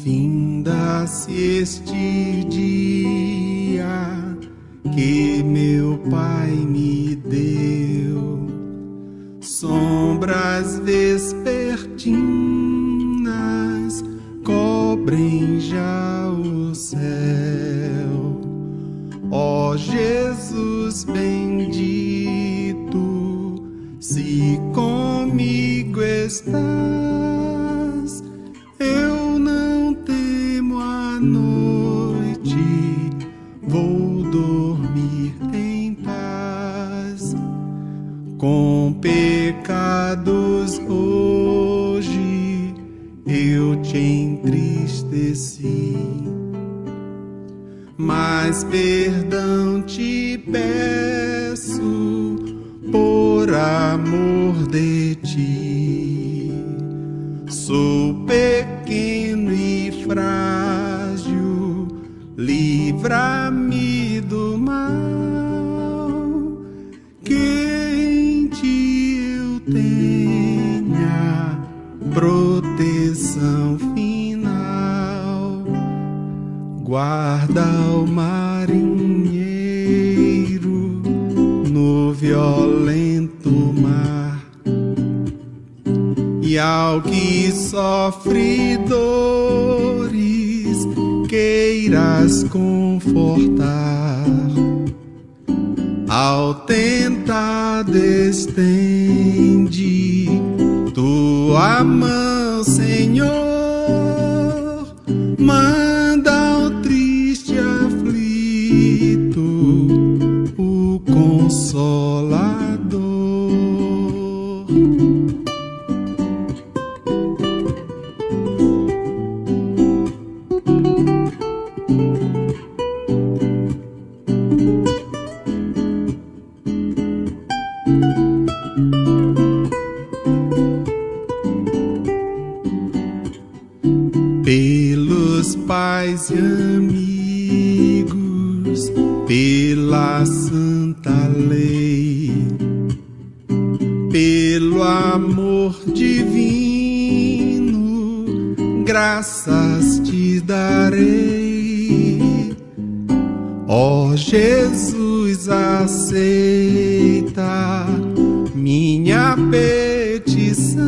Finda-se este dia que meu Pai me deu, sombras vespertinas cobrem já o céu. Ó Jesus bendito, se comigo estás, eu não temo a noite, vou dormir em paz. Com pecados hoje eu te entristeci, mas perdão te peço por amor de ti. Sou pequeno e frágil, livra-me do mal, que em ti eu tenha proteção final. Guarda o marinheiro no violento mar, e ao que sofre dores queiras confortar. Ao tentado estende tua mão, Senhor, manda ao triste aflito o Consolador. Pelos pais e amigos, pela santa lei, pelo amor divino, graças te darei. Ó Jesus, aceita minha petição,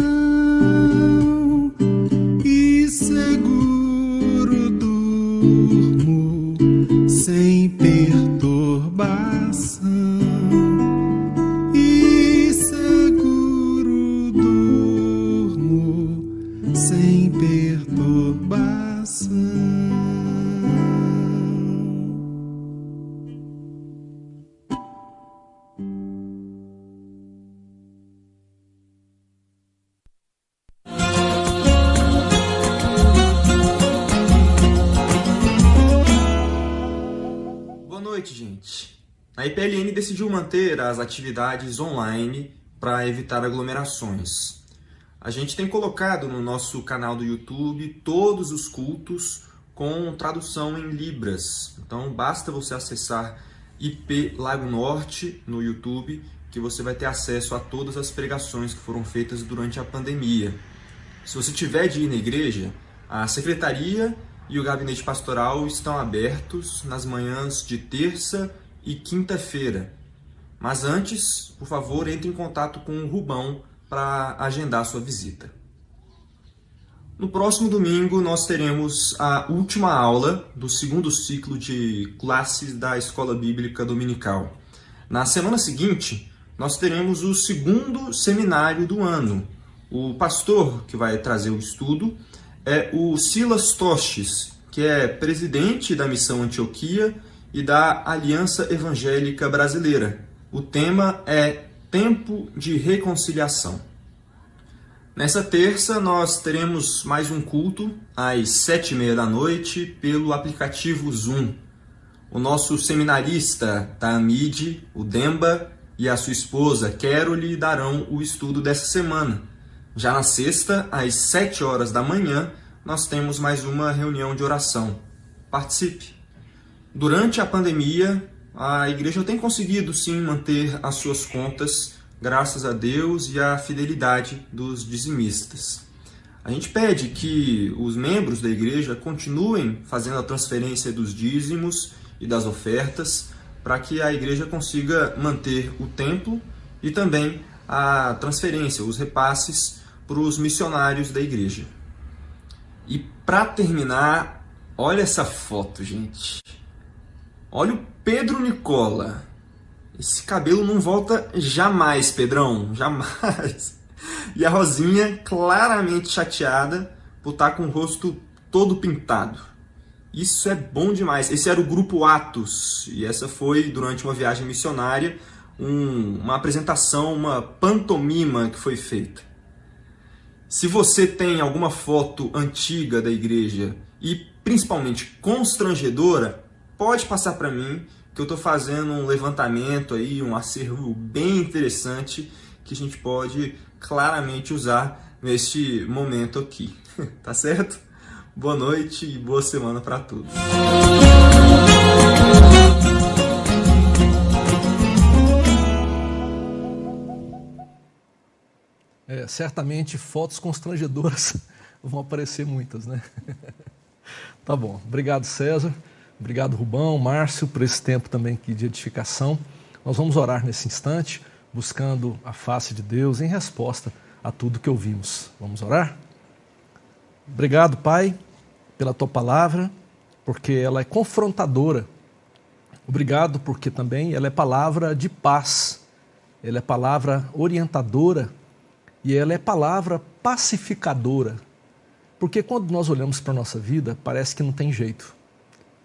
e seguro durmo sem perturbação, e seguro durmo sem perturbação. Boa noite, gente. A IPLN decidiu manter as atividades online para evitar aglomerações. A gente tem colocado no nosso canal do YouTube todos os cultos com tradução em Libras. Então basta você acessar IP Lago Norte no YouTube que você vai ter acesso a todas as pregações que foram feitas durante a pandemia. Se você tiver de ir na igreja, a secretaria e o gabinete pastoral estão abertos nas manhãs de terça e quinta-feira. Mas antes, por favor, entre em contato com o Rubão para agendar sua visita. No próximo domingo, nós teremos a última aula do segundo ciclo de classes da Escola Bíblica Dominical. Na semana seguinte, nós teremos o segundo seminário do ano. O pastor que vai trazer o estudo é o Silas Tostes, que é presidente da Missão Antioquia e da Aliança Evangélica Brasileira. O tema é Tempo de Reconciliação. Nessa terça, nós teremos mais um culto às 7h30 da noite pelo aplicativo Zoom. O nosso seminarista Tamid, o Demba, e a sua esposa Keroli darão o estudo dessa semana. Já na sexta, às 7h da manhã, nós temos mais uma reunião de oração. Participe! Durante a pandemia, a igreja tem conseguido sim manter as suas contas, graças a Deus e à fidelidade dos dizimistas. A gente pede que os membros da igreja continuem fazendo a transferência dos dízimos e das ofertas para que a igreja consiga manter o templo e também a transferência, os repasses para os missionários da igreja. E para terminar, olha essa foto, gente. Olha o Pedro Nicola. Esse cabelo não volta jamais, Pedrão, jamais. E a Rosinha claramente chateada por estar com o rosto todo pintado. Isso é bom demais. Esse era o grupo Atos, e essa foi, durante uma viagem missionária, uma apresentação, uma pantomima que foi feita. Se você tem alguma foto antiga da igreja e principalmente constrangedora, pode passar para mim, que eu estou fazendo um levantamento aí, um acervo bem interessante que a gente pode claramente usar neste momento aqui. Tá certo? Boa noite e boa semana para todos. Certamente fotos constrangedoras vão aparecer muitas, né? Tá bom. Obrigado, César. Obrigado, Rubão, Márcio, por esse tempo também aqui de edificação. Nós vamos orar nesse instante, buscando a face de Deus em resposta a tudo que ouvimos. Vamos orar? Obrigado, Pai, pela Tua palavra, porque ela é confrontadora. Obrigado porque também ela é palavra de paz, ela é palavra orientadora e ela é palavra pacificadora. Porque quando nós olhamos para a nossa vida, parece que não tem jeito.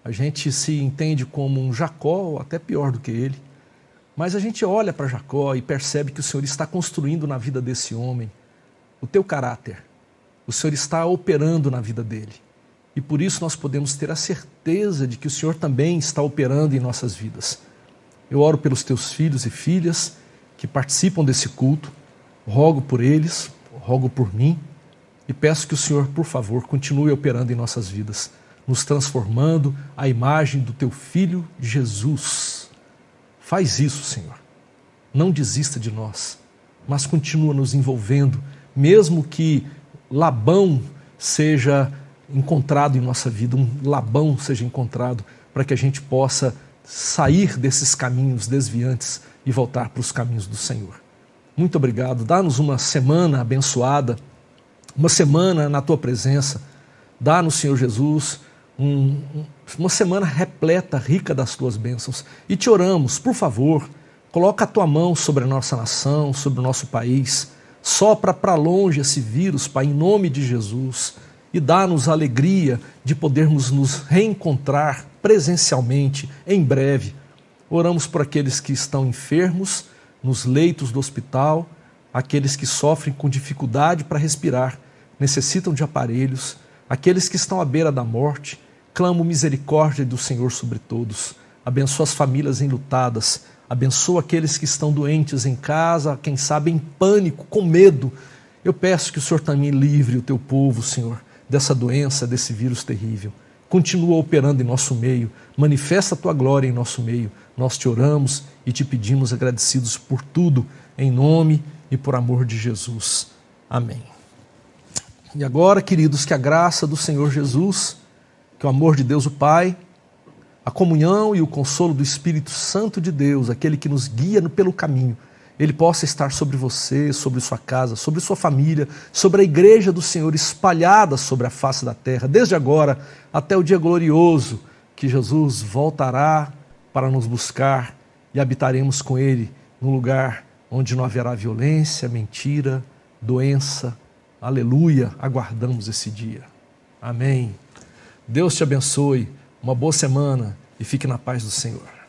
A gente se entende como um Jacó, ou até pior do que ele, mas a gente olha para Jacó e percebe que o Senhor está construindo na vida desse homem o teu caráter. O Senhor está operando na vida dele. E por isso nós podemos ter a certeza de que o Senhor também está operando em nossas vidas. Eu oro pelos teus filhos e filhas que participam desse culto, rogo por eles, rogo por mim e peço que o Senhor, por favor, continue operando em nossas vidas, nos transformando à imagem do teu Filho Jesus. Faz isso, Senhor. Não desista de nós, mas continua nos envolvendo, mesmo que Labão seja encontrado em nossa vida, um Labão seja encontrado, para que a gente possa sair desses caminhos desviantes e voltar para os caminhos do Senhor. Muito obrigado. Dá-nos uma semana abençoada, uma semana na tua presença. Dá-nos, Senhor Jesus, uma semana repleta, rica das tuas bênçãos. E te oramos, por favor, coloca a tua mão sobre a nossa nação, sobre o nosso país. Sopra para longe esse vírus, Pai, em nome de Jesus. E dá-nos a alegria de podermos nos reencontrar presencialmente em breve. Oramos por aqueles que estão enfermos, nos leitos do hospital, aqueles que sofrem com dificuldade para respirar, necessitam de aparelhos, aqueles que estão à beira da morte. Clamo misericórdia do Senhor sobre todos. Abençoa as famílias enlutadas, abençoa aqueles que estão doentes em casa, quem sabe em pânico, com medo. Eu peço que o Senhor também livre o teu povo, Senhor, dessa doença, desse vírus terrível. Continua operando em nosso meio, manifesta a tua glória em nosso meio. Nós te oramos e te pedimos agradecidos por tudo, em nome e por amor de Jesus. Amém. E agora, queridos, que a graça do Senhor Jesus, que o amor de Deus o Pai, a comunhão e o consolo do Espírito Santo de Deus, aquele que nos guia pelo caminho Ele possa estar sobre você, sobre sua casa, sobre sua família, sobre a igreja do Senhor espalhada sobre a face da terra, desde agora até o dia glorioso que Jesus voltará para nos buscar e habitaremos com Ele num lugar onde não haverá violência, mentira, doença. Aleluia, aguardamos esse dia. Amém. Deus te abençoe, uma boa semana e fique na paz do Senhor.